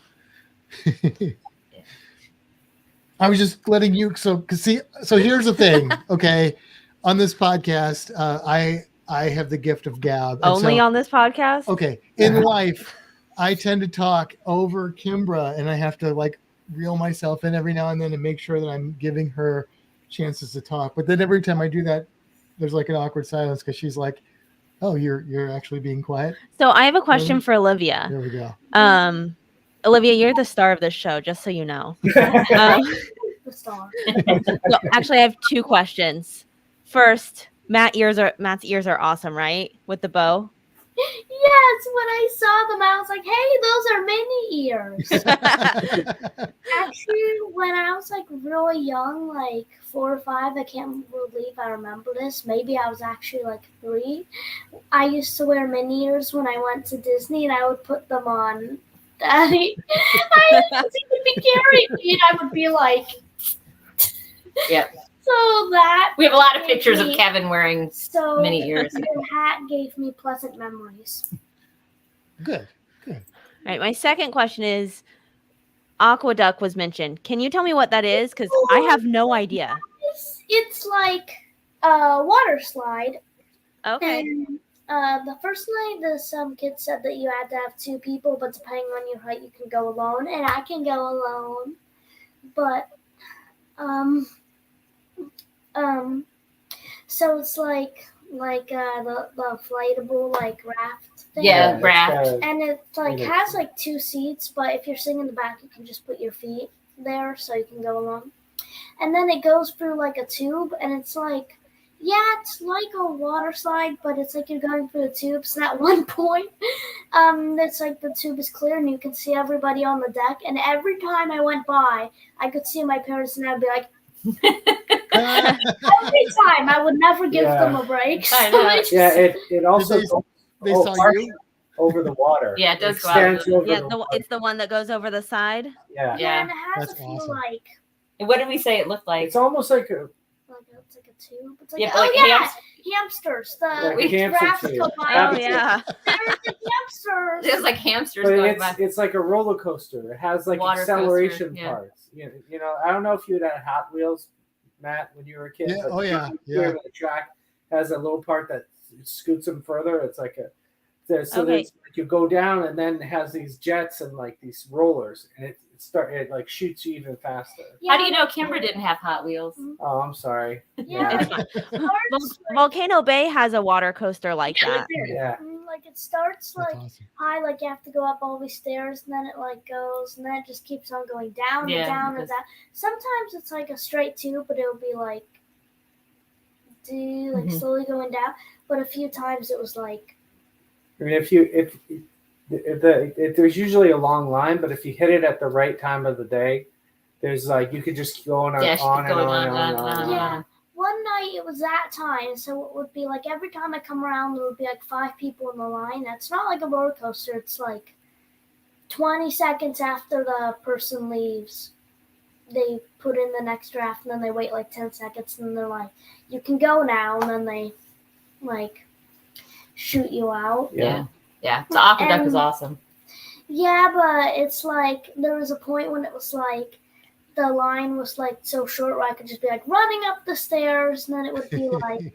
I was just letting you so here's the thing, okay? On this podcast, I have the gift of gab. And Only on this podcast? okay. In life, I tend to talk over Kimbra, and I have to like reel myself in every now and then to make sure that I'm giving her chances to talk. But then every time I do that, there's like an awkward silence because she's like, "Oh, you're actually being quiet." So I have a question for Olivia. There we go. Olivia, you're the star of this show, just so you know. The star. So actually, I have two questions. First, Matt's ears are awesome, right? With the bow. Yes, when I saw them, I was like, "Hey, those are mini ears." Actually, when I was like really young, like 4 or 5, I can't believe I remember this. Maybe I was actually like 3. I used to wear mini ears when I went to Disney, and I would put them on. Daddy, I didn't see them be carrying me, and I would be like, Yep. So that We have a lot of gave pictures of me- Kevin wearing So mini ears. the hat gave me pleasant memories. Good. All right, my second question is Aqua Duck was mentioned. Can you tell me what that is? Because I have no idea. It's like a water slide. Okay. And the first night, some kids said that you had to have 2 people, but depending on your height, you can go alone, and I can go alone. But so it's like the inflatable like raft thing. Yeah, raft. And it like Yeah. has like 2 seats, but if you're sitting in the back, you can just put your feet there so you can go along. And then it goes through like a tube, and it's like, yeah, it's like a water slide, but it's like you're going through the tubes. And at one point, it's like the tube is clear and you can see everybody on the deck. And every time I went by, I could see my parents, and I'd be like, every time I would never give them a break. I So know. I just- It also They saw you. over the water. Yeah, it does go out. extends over Yeah, the water. it's the one that goes over the side. Yeah. Yeah, and it has That's a few awesome. like And what did we say it looked like? It's almost like a it's like a tube. It's like, Yeah, oh like yeah, hamsters. The Like a hamster rafts tube. go by. Oh Rabbit yeah. There's the hamsters. It was like hamsters but going by. it's like a roller coaster. It has like Water acceleration coaster, yeah. parts. You know, I don't know if you had Hot Wheels, Matt, when you were a kid. Yeah, but oh, yeah, the track has a little part that scoots them further. It's like so Okay. there's like you go down, and then it has these jets and like these rollers, and it like shoots you even faster. How do you know Kimbra didn't have Hot Wheels? Oh, I'm sorry. Yeah, It's fine. starts Volcano Bay has a water coaster like that. Yeah. like it starts That's like awesome. high, like you have to go up all these stairs, and then it like goes, and then it just keeps on going down Yeah, and down and because- down. Sometimes it's like a straight tube, but it'll be like Mhm. slowly going down. But a few times it was like I mean, if there's usually a long line, but if you hit it at the right time of the day, there's like you could just go on and Yeah, she on kept and going on and on, on. on. yeah. One night it was that time, so it would be like every time I come around, there would be like 5 people in the line. That's not like a roller coaster. It's like 20 seconds after the person leaves, they put in the next draft, and then they wait like 10 seconds, and they're like, "You can go now," and then they like shoot you out. Yeah. Yeah. The Aqua Duck is And- awesome. Yeah, but it's like there was a point when it was like the line was like so short where I could just be like running up the stairs, and then it would be like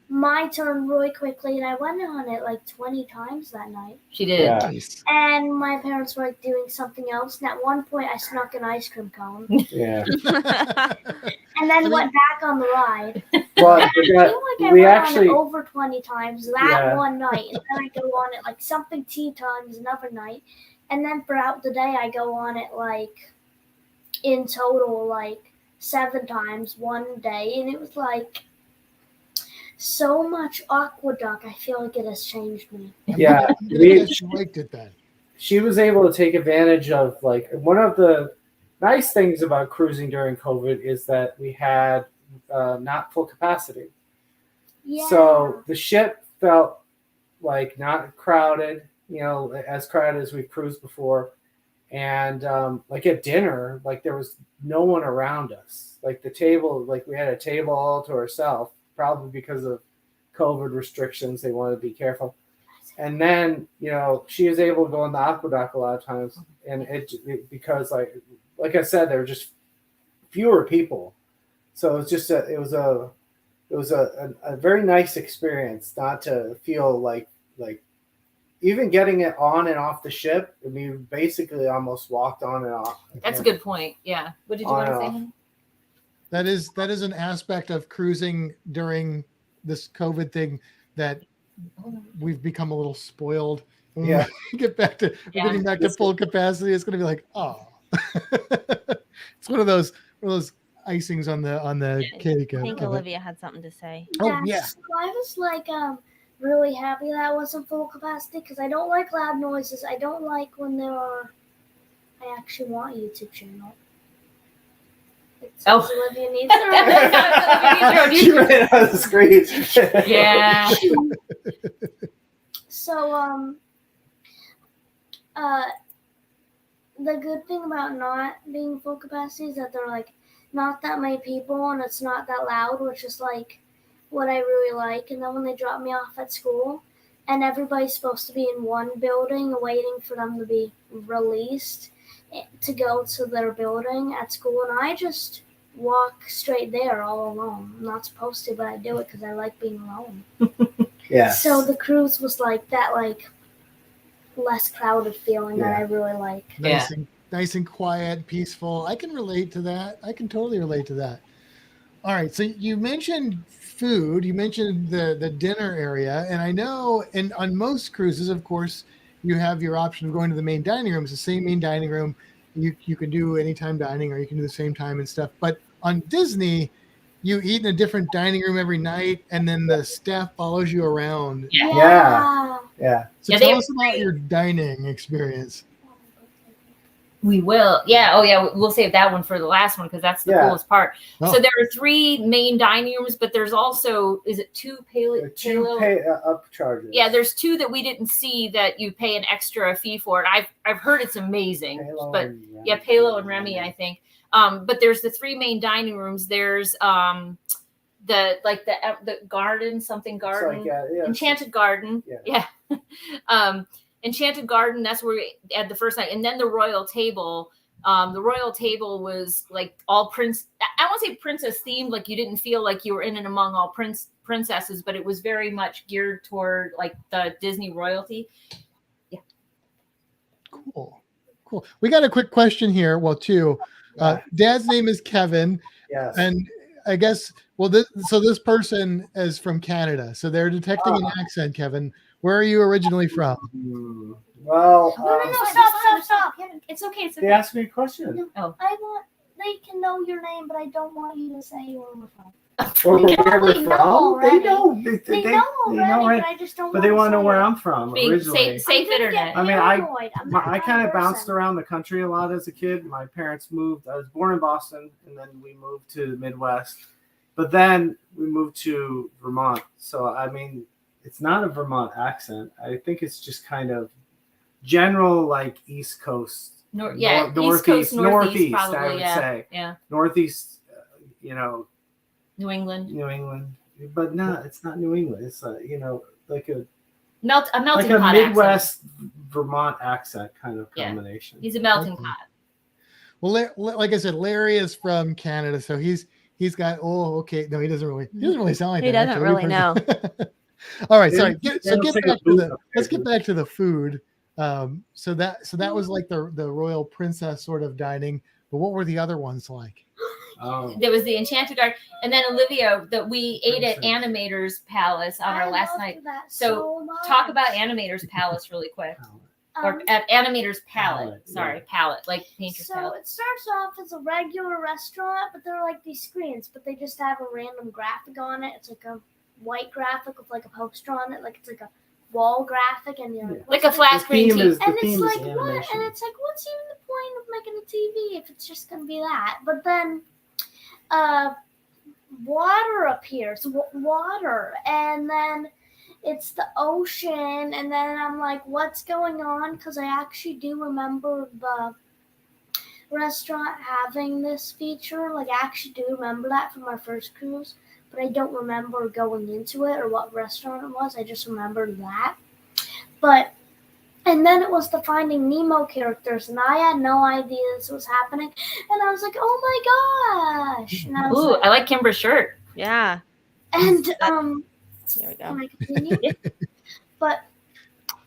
my turn really quickly, and I went on it like 20 times that night. She did. Yeah. Nice. And my parents were like doing something else, and at one point I snuck an ice cream cone, Yeah. and then went back on the ride. But I feel like I we went actually on it over 20 times that Yeah. one night, and then I go on it like something 2 times another night, and then throughout the day I go on it like in total like 7 times one day, and it was like so much Aqua Duck. I feel like it has changed me. yeah, Yes, you liked it then. she was able to take advantage of like one of the nice things about cruising during COVID is that we had not full capacity. Yeah. So the ship felt like not crowded, as crowded as we've cruised before. And like at dinner, like there was no one around us. Like the table, like we had a table all to ourselves, probably because of COVID restrictions. They wanted to be careful. And then, she was able to go on the Aqua Duck a lot of times. And it because like I said, there were just fewer people. So it was just it was a very nice experience, not to feel like even getting it on and off the ship. I mean, basically almost walked on and off. That's a good point. Yeah. What did you want to say? honey? That is an aspect of cruising during this COVID thing that we've become a little spoiled. When Yeah. we get back to Yeah. getting back to full capacity, it's going to be like, oh, it's one of those icings on the cake. I think Olivia had something to say. Oh, yeah. So I was like really happy that I wasn't full capacity because I don't like loud noises. I don't like when there are. I actually want a YouTube channel. It's Olivia needs her. She ran out of the screen. Yeah. So the good thing about not being full capacity is that there are like not that many people and it's not that loud, which is like what I really like. And then when they drop me off at school and everybody's supposed to be in one building waiting for them to be released to go to their building at school, and I just walk straight there all alone. I'm not supposed to, but I do it because I like being alone. Yeah. So the cruise was like that, like less crowded feeling that I really like. Nice and quiet, peaceful. I can relate to that. I can totally relate to that. All right. So you mentioned food. You mentioned the dinner area, and I know, and on most cruises, of course, you have your option of going to the main dining room. It's the same main dining room. You can do anytime dining, or you can do the same time and stuff. But on Disney, you eat in a different dining room every night, and then the staff follows you around. Yeah. So tell us about your dining experience. We will. Yeah. Oh, yeah. We'll save that one for the last one because that's the coolest part. Oh. So there are 3 main dining rooms, but there's also, is it 2 upcharges? Yeah, there's 2 that we didn't see that you pay an extra fee for. And I've heard it's amazing. Palo and Remy, I think. But there's the 3 main dining rooms. There's the garden, Enchanted Garden. Yeah. Enchanted Garden, that's where we had the first night. And then the Royal Table. The Royal Table was like all I won't say princess themed, like you didn't feel like you were in and among all princesses, but it was very much geared toward like the Disney royalty. Yeah. Cool. We got a quick question here. Well, 2. Dad's name is Kevin. Yes. And I guess, this person is from Canada. So they're detecting an accent, Kevin. Where are you originally from? Well, No, stop. It's okay. They asked me a question. No, they can know your name, but I don't want you to say where we're from. Or where we're from? Already. They know. They know already, but I just don't. But they want to know where I'm from originally. Safe internet. I mean, I kind of bounced around the country a lot as a kid. My parents moved. I was born in Boston, and then we moved to the Midwest. But then we moved to Vermont. So I mean, it's not a Vermont accent. I think it's just kind of general, like East Coast. Northeast, probably, I would say. Yeah. Northeast, New England, but no, it's not New England. It's like a melting like a pot Midwest accent. Vermont accent kind of combination. He's a melting pot. Well, like I said, Larry is from Canada, so he's got. Oh, okay. No, he doesn't really sound like he that. Doesn't really know. All right, sorry. Let's get back to the food. So that was like the royal princess sort of dining. But what were the other ones like? There was the Enchanted Garden, and then Olivia that we ate at Animator's Palace on our last night. So talk about Animator's Palace really quick. Or at Animator's Palette. Sorry, palette, like Painter's Palette. So it starts off as a regular restaurant, but they're like these screens, but they just have a random graphic on it. It's like a white graphic with like a poster on it, like it's like a wall graphic, and you're like a flat screen TV. And it's like what? And it's like, what's even the point of making a TV if it's just gonna be that? But then, water appears, and then it's the ocean, and then I'm like, what's going on? Because I actually do remember the restaurant having this feature. Like, I actually do remember that from our first cruise, but I don't remember going into it or what restaurant it was. I just remember that. And then it was the Finding Nemo characters, and I had no idea this was happening. And I was like, oh my gosh. And I was I like Kimbra's shirt. Yeah. And there we go. can I continue? But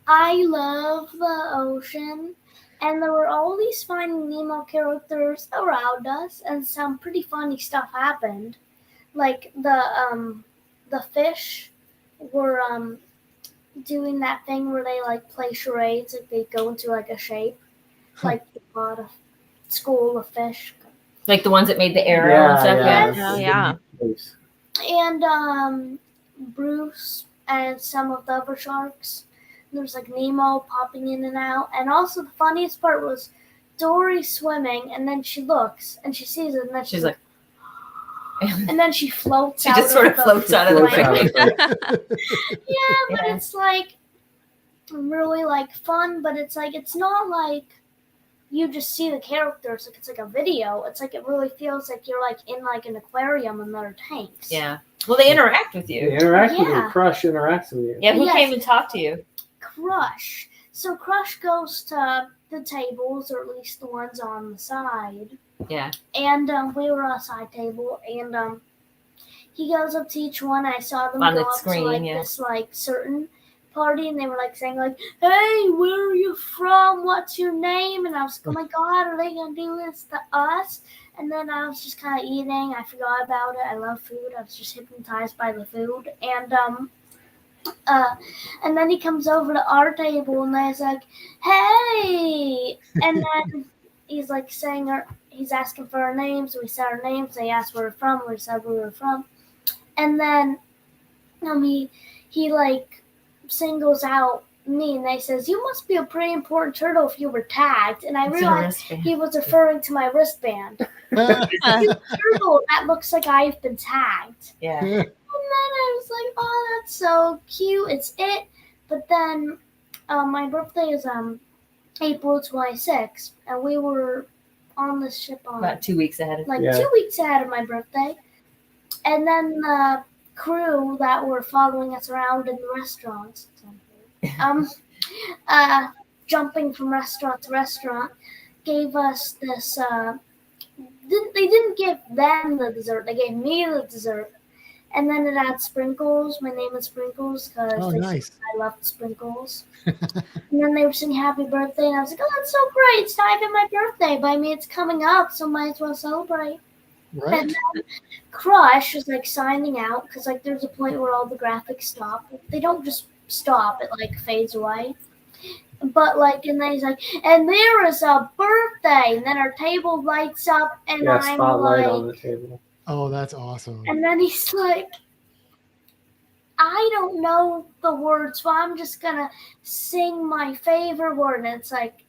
I love the ocean, and there were all these Finding Nemo characters around us, and some pretty funny stuff happened. Like the fish were doing that thing where they like play charades, like they go into like a shape, like a lot of school of fish, like the ones that made the arrow and stuff. Yeah. And Bruce and some of the other sharks. There was like Nemo popping in and out. And also the funniest part was Dory swimming, and then she looks and she sees it, and then she's like, and then she floats She out. just sort of floats out of the Floats thing. Yeah, but it's like really like fun, but it's like it's not like you just see the characters, like it's like a video. It's like it really feels like you're like in like an aquarium and there are tanks. Yeah. Well, they interact with you. They interact with you. Yeah. Crush interacts with you. Yeah, who Yes. came and talked to you? Crush. So Crush goes to the tables, or at least the ones on the side. Yeah. And we were on a side table, and he goes up to each one. I saw them On go the up screen, to like yeah. this like certain party, and they were like saying like, "Hey, where are you from? What's your name?" And I was like, "Oh my God, are they gonna do this to us?" And then I was just kind of eating. I forgot about it. I love food. I was just hypnotized by the food, and then he comes over to our table, and he's like, "Hey," and then he's like saying he's asking for our names. We said our names. They asked where we're from. We said where we were from. And then he like singles out me, and they says, "You must be a pretty important turtle if you were tagged." And I It's a realized wristband. he was referring to my wristband. You turtle, that looks like I've been tagged. Yeah. And then I was like, "Oh, that's so cute. It's it." But then my birthday is April 26th, and we were on the ship on About 2 weeks ahead of like Yeah. 2 weeks ahead of my birthday. And then the crew that were following us around in the restaurants, jumping from restaurant to restaurant, gave us this. They didn't give them the dessert; they gave me the dessert. And then it had sprinkles. My name is Sprinkles because Oh, nice. I love sprinkles. And then they were saying happy birthday, and I was like, "Oh, that's so great! It's not even my birthday, but I mean, it's coming up, so might as well celebrate." Right. And then Crush was like signing out because like there's a point where all the graphics stop. They don't just stop; it like fades away. But like, and then he's like, "And there is a birthday," and then our table lights up, and Yeah, I'm spotlight like, on the table. Oh, that's awesome. and then he's like, "I don't know the words, so I'm just gonna sing my favorite word." And it's like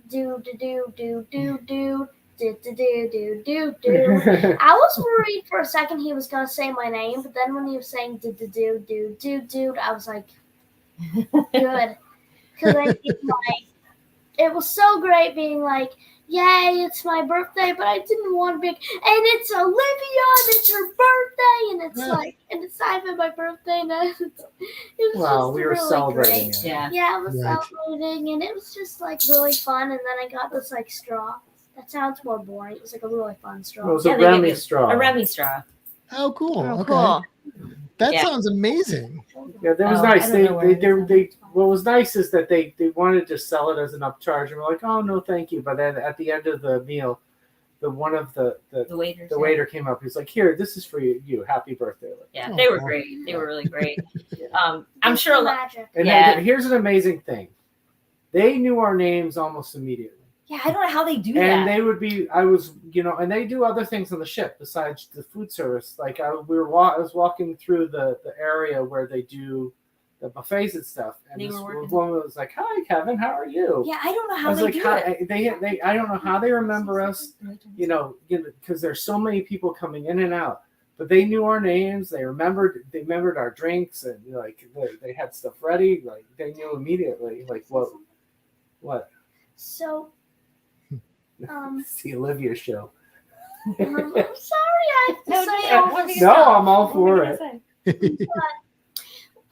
do do do do do do do do do do do. I was worried for a second he was gonna say my name, but then when he was saying do do do do do do, I was like, good, because I mean, like it was so great being like, "Yay, it's my birthday," but I didn't want to be. And it's Olivia, and it's her birthday, and it's like, and it's not even my birthday, and it was Wow, just we were really celebrating great. it. Yeah. Yeah, I was Right. celebrating, and it was just like really fun. And then I got this like straw. That sounds more boring. It was like a really fun It straw. was Yeah, a they give Remy you straw. A Remy straw. Oh, cool. Oh, Okay. cool. That Yeah. sounds amazing. Yeah, that was Oh, nice. I don't know where it is. They what was nice is that they wanted to sell it as an upcharge, and we're like, "Oh no, thank you." But then at the end of the meal, the The waiters. waiter came up. He's like, "Here, this is for you. Happy birthday." Yeah, Oh, they were cool. great. They were really great. I'm sure a lot. Magic. And Yeah. then here's an amazing thing: they knew our names almost immediately. Yeah, I don't know how they do And that. they would be, and they do other things on the ship besides the food service. Like I was walking through the area where they do the buffets and stuff, and They this were working. woman was like, "Hi, Kevin, how are you?" Yeah, I don't know I how was they like, do "Hi." it. I don't know how they remember us, because there's so many people coming in and out. But they knew our names. They remembered our drinks, and like they had stuff ready. Like they knew immediately. Like what? So, It's the Olivia show. I'm sorry, I have to No, say no, all what this were No, stuff. I'm all What were you for gonna it. say?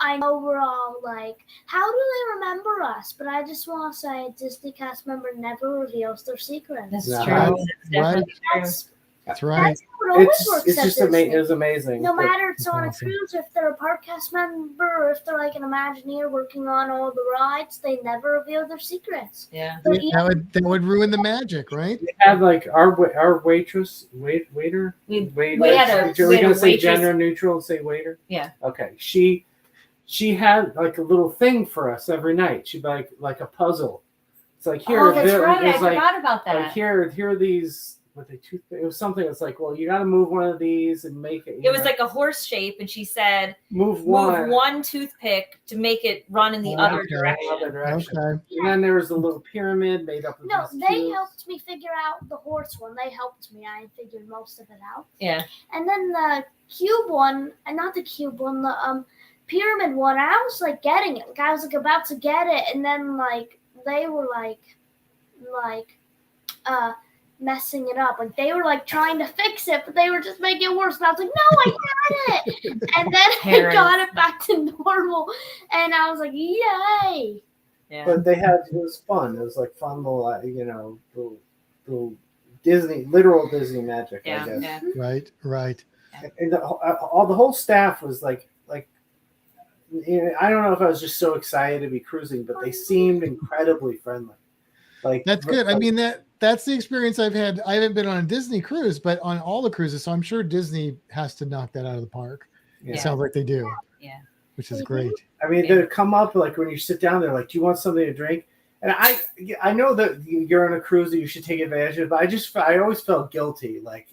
I know we're all like, how do they remember us? But I just want to say, a Disney cast member never reveals their secrets. That's Yeah. true. Right. That's definitely true. That's That's right. that's how it always It's works at just Disney. it was amazing. No But matter it's That's on a awesome. cruise, if they're a park cast member, or if they're like an Imagineer working on all the rides, they never reveal their secrets. Yeah. But That would ruin the magic, right? we had like our waitress, waiter. We Wait, we like, had a- are we we had a gonna say waitress- gender neutral and say waiter? Yeah. Okay. She had like a little thing for us every night. She'd be like a puzzle. It's like here. Oh, that's right. I It's like, forgot about that. Like here are these they toothpick? It was something that's like, well, you got to move one of these and make it. It was like a horse shape, and she said, move move one toothpick to make it run in the other direction. Okay. And then there was a little pyramid made up of No, these they cubes. helped me figure out the horse one. They helped me. I figured most of it out. Yeah. And then the cube one, and not the cube one, the pyramid one, I was like getting it. Like I was like about to get it, and then like they were like messing it up. Like they were like trying to fix it, but they were just making it worse. And I was like, no, I got it. And then I got it back to normal, and I was like, yay. Yeah. But it was fun. It was like fun little, you know, little Disney, literal Disney magic, I guess. Yeah. Right. And the whole staff was like, you know, I don't know if I was just so excited to be cruising, but they seemed incredibly friendly. Like That's good. I mean, that's the experience I've had. I haven't been on a Disney cruise, but on all the cruises, so I'm sure Disney has to knock that out of the park. Yeah. It sounds like they do. Yeah. Which is great. I mean, they come up like when you sit down there, like, do you want something to drink? And I know that you're on a cruise that you should take advantage of, but I always felt guilty. Like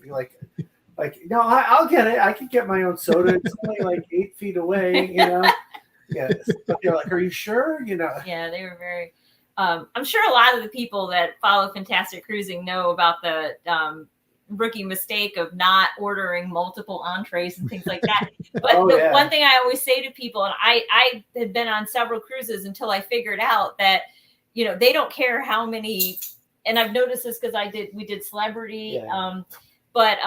no, I'll get it. I can get my own soda. It's only like 8 feet away, you know. Yeah, but they're like, are you sure? You know. Yeah, they were very. I'm sure a lot of the people that follow Fintastic Cruising know about the rookie mistake of not ordering multiple entrees and things like that. But one thing I always say to people, and I had been on several cruises until I figured out that, you know, they don't care how many, and I've noticed this because we did celebrity, but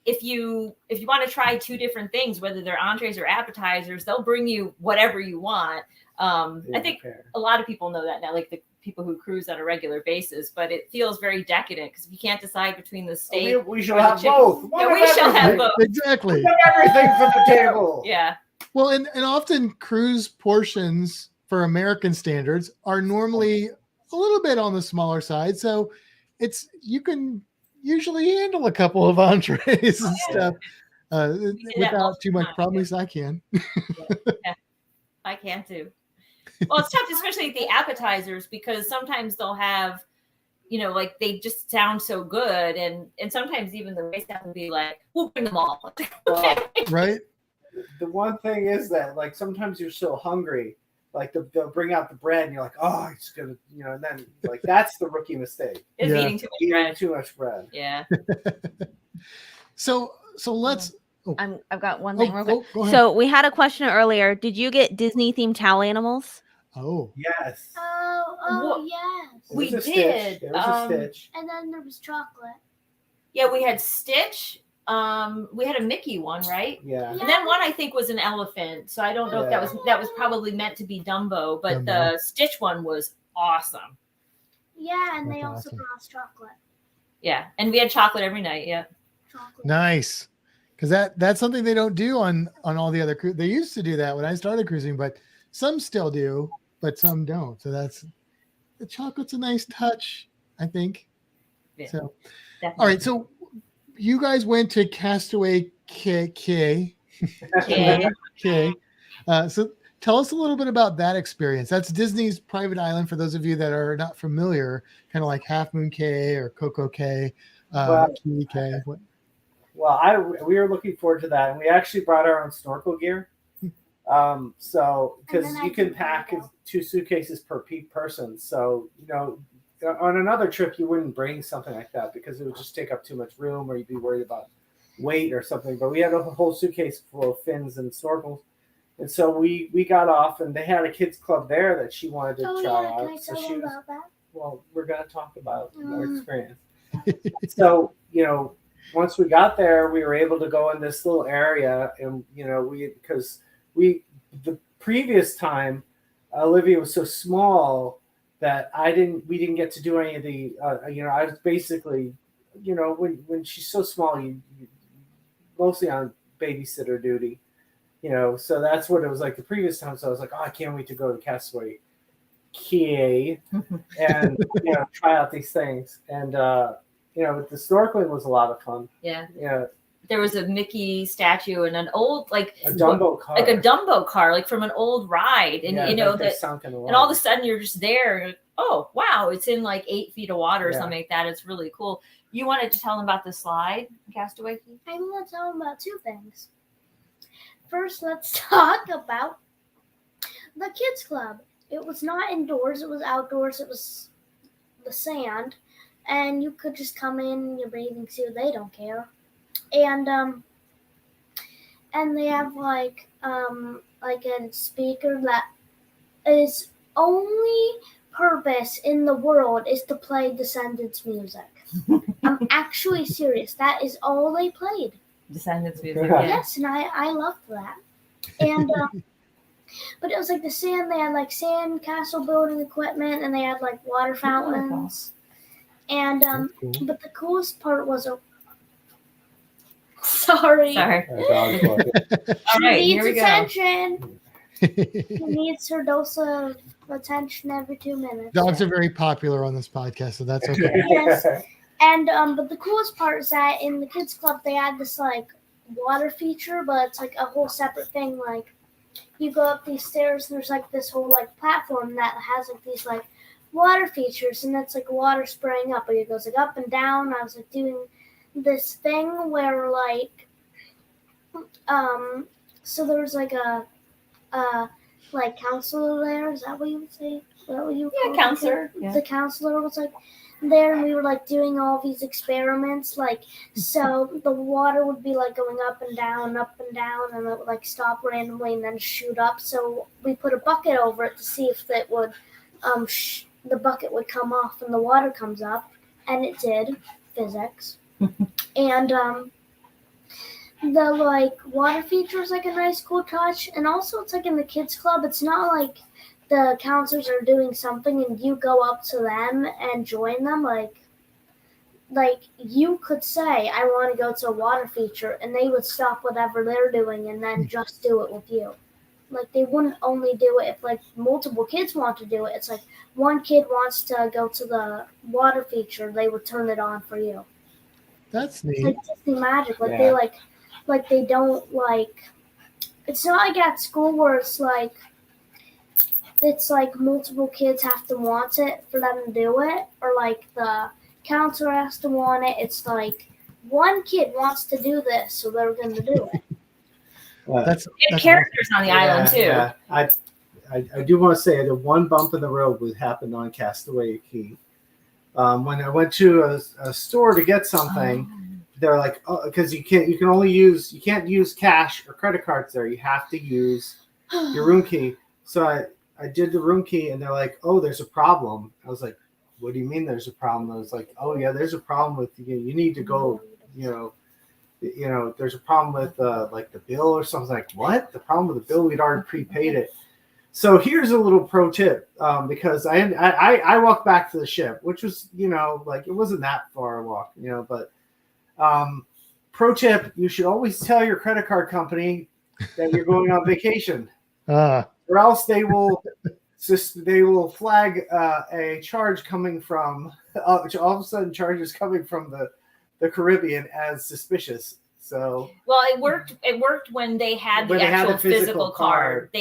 if you want to try two different things, whether they're entrees or appetizers, they'll bring you whatever you want. I think a lot of people know that now, like the people who cruise on a regular basis, but it feels very decadent because if you can't decide between the steak, we shall have both. Yeah, we shall have both. Exactly. Put everything from the table. Yeah. Well, and often cruise portions for American standards are normally a little bit on the smaller side. So you can usually handle a couple of entrees and stuff without too much problem. At least I can. Yeah, I can too. Well, it's tough, especially the appetizers, because sometimes they'll have, you know, like they just sound so good. And sometimes even the waist staff will be like, we'll bring them all. Right. The one thing is that, like, sometimes you're so hungry, like they'll bring out the bread and you're like, oh, it's gonna, you know, and then like that's the rookie mistake. Is eating too much bread. Yeah. So let's. I've got one thing real quick. Go ahead. So we had a question earlier. Did you get Disney themed towel animals? Oh. Yes. Oh yes. We did. There was a Stitch. And then there was chocolate. Yeah, we had Stitch. We had a Mickey one, right? Yeah. And then one I think was an elephant. So I don't know if that was probably meant to be Dumbo, but the Stitch one was awesome. Yeah, and That's they also awesome. brought us chocolate. Yeah, and we had chocolate every night. Yeah. Chocolate. Nice. Because that's something they don't do on all the other cruises. They used to do that when I started cruising, but some still do, but some don't. So the chocolate's a nice touch, I think. Yeah, so, definitely. All right. So you guys went to Castaway Cay. So tell us a little bit about that experience. That's Disney's private island for those of you that are not familiar, kind of like Half Moon Cay or Coco Cay, Kiwi Cay. Well, we were looking forward to that, and we actually brought our own snorkel gear. So because you can pack 2 suitcases per person, so you know, on another trip you wouldn't bring something like that because it would just take up too much room, or you'd be worried about weight or something. But we had a whole suitcase full of fins and snorkels, and so we got off, and they had a kids club there that she wanted to try out. Can I tell them about that? Well, we're going to talk about our experience. So, you know, once we got there, we were able to go in this little area, and you know, the previous time Olivia was so small that we didn't get to do any of the you know, I was basically, you know, when she's so small, you mostly on babysitter duty, you know, so that's what it was like the previous time. So I was like, oh, I can't wait to go to Castaway Cay and you know, try out these things. And you know, the snorkeling was a lot of fun. Yeah. Yeah. There was a Mickey statue and an old, like a Dumbo car, like from an old ride. And you know, and all of a sudden you're just there. oh, wow, it's in like 8 feet of water or Yeah. something like that. It's really cool. You wanted to tell them about the slide, Castaway? I want to tell them about 2 things. First, let's talk about the kids club. It was not indoors, it was outdoors, it was the sand, and you could just come in your bathing suit, they don't care. And they have like a speaker that is only purpose in the world is to play Descendants music. I'm actually serious. That is all they played. Descendants music. Yeah. Yeah. Yes, and I loved that. And but it was like the sand. They had like sand castle building equipment, and they had like water fountains. And Cool. but the coolest part was sorry. Dog's barking. All right, She here needs we go. attention. She needs her dose of attention every 2 minutes. Dogs are very popular on this podcast, so that's okay. Yes. And but the coolest part is that in the kids club they had this like water feature, but it's like a whole separate thing. Like you go up these stairs and there's like this whole like platform that has like these like water features, and it's like water spraying up. It goes like up and down. I was like doing this thing where like so there was like a like counselor there. Is that what you would say? Is that what you Yeah, call it? counselor. Yeah. The counselor was like there, and we were like doing all these experiments, like so the water would be like going up and down, and it would like stop randomly and then shoot up. So we put a bucket over it to see if it would the bucket would come off and the water comes up, and it did. Physics. And the like water feature is like a nice cool touch, and also it's like in the kids club, it's not like the counselors are doing something and you go up to them and join them. Like you could say, I want to go to a water feature, and they would stop whatever they're doing and then just do it with you. Like they wouldn't only do it if like multiple kids want to do it. It's like one kid wants to go to the water feature, they would turn it on for you. That's It's neat. like Disney magic. Like Yeah. they like they don't like. It's not like at school where it's like multiple kids have to want it for them to do it, or like the counselor has to want it. It's like one kid wants to do this, so they're going to do it. That's We have that's characters on the island too. Yeah. I do want to say the one bump in the road was happened on Castaway Key. When I went to a store to get something, they're like, oh, because you can't use cash or credit cards there. You have to use your room key. So I did the room key, and they're like, oh, there's a problem. I was like, what do you mean there's a problem? I was like, oh yeah, there's a problem with you need to go, there's a problem with like the bill or something. Like, what? The problem with the bill? We'd already prepaid it. So here's a little pro tip, because I walked back to the ship, which was, like it wasn't that far a walk, but pro tip, you should always tell your credit card company that you're going on vacation, or else they will flag a charge coming from, all of a sudden charges coming from the Caribbean as suspicious. So Well, it worked when they had the actual physical card.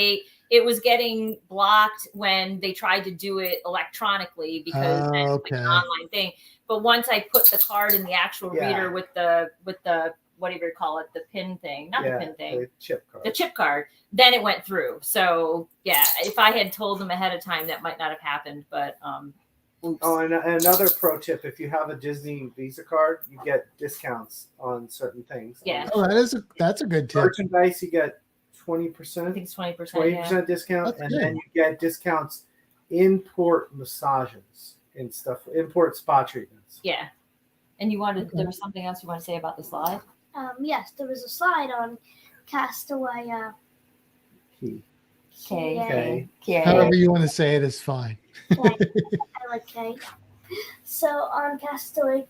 It was getting blocked when they tried to do it electronically because then it was like an online thing. But once I put the card in the actual reader with the whatever you call it, the pin thing, not the pin thing, the chip card, then it went through. So yeah, if I had told them ahead of time, that might not have happened. But oops. Oh, and another pro tip: if you have a Disney Visa card, you get discounts on certain things. Yeah. Oh, that's a good tip. Merchandise, you get 20%. I think it's 20%. 20% discount, That's and good. then you get discounts import massages and stuff, import spa treatments. Yeah. And there was something else you want to say about the slide? Yes, there was a slide on Castaway. Okay. However you want to say it is fine. I like K. So on Castaway,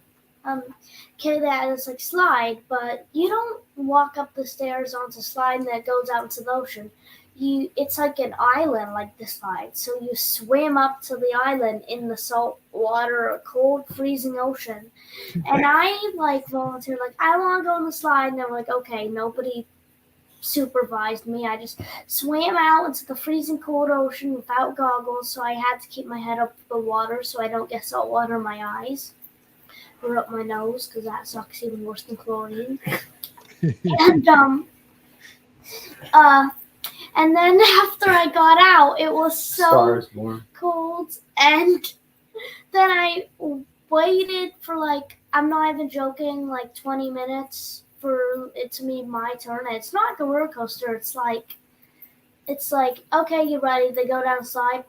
K, that is like slide, but you don't walk up the stairs onto slide that goes out into the ocean. It's like an island, like the slide. So you swim up to the island in the salt water, cold, freezing ocean. And I volunteered, I want to go on the slide, and they're like, okay, nobody supervised me. I just swam out into the freezing cold ocean without goggles, so I had to keep my head up the water so I don't get salt water in my eyes or up my nose, because that sucks even worse than chlorine. And then after I got out, it was so cold, and then I waited for like, I'm not even joking, like 20 minutes for it to be my turn. And it's not like a roller coaster. It's like, okay, you ready? They go down the slide.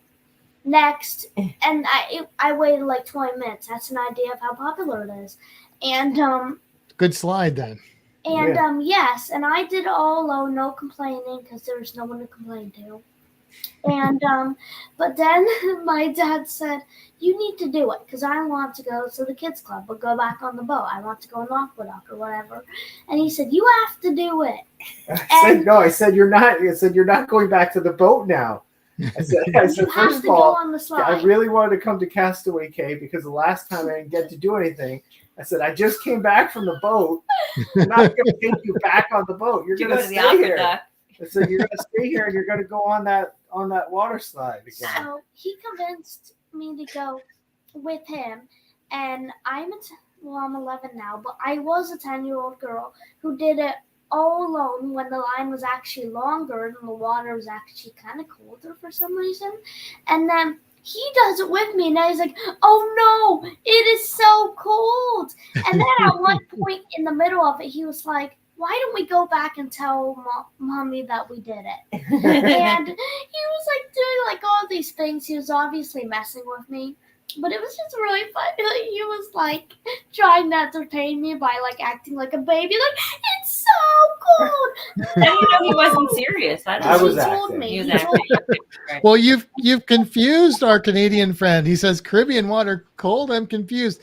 Next. And I waited like 20 minutes. That's an idea of how popular it is. And good slide then. And yes, and I did it all alone, no complaining, because there was no one to complain to. And but then my dad said, "You need to do it, because I want to go to the kids club or go back on the boat. I want to go on Aqua Duck or whatever." And he said, "You have to do it." I said you're not. I said you're not going back to the boat now. I said first of all, I really wanted to come to Castaway Cay because the last time I didn't get to do anything. I said, I just came back from the boat. I'm not going to take you back on the boat. You're going to stay here. I said, you're going to stay here and you're going to go on that water slide again. So he convinced me to go with him. And I'm 11 now, but I was a 10-year-old girl who did it all alone when the line was actually longer and the water was actually kind of colder for some reason. And then he does it with me, and I was like, "Oh no, it is so cold!" And then at one point in the middle of it, he was like, "Why don't we go back and tell mommy that we did it?" And he was like doing like all these things. He was obviously messing with me, but it was just really fun. He was like trying to entertain me by like acting like a baby, like it's so cold. No, he wasn't serious. I was told me. He was acting. Well, you've confused our Canadian friend. He says Caribbean water cold. I'm confused.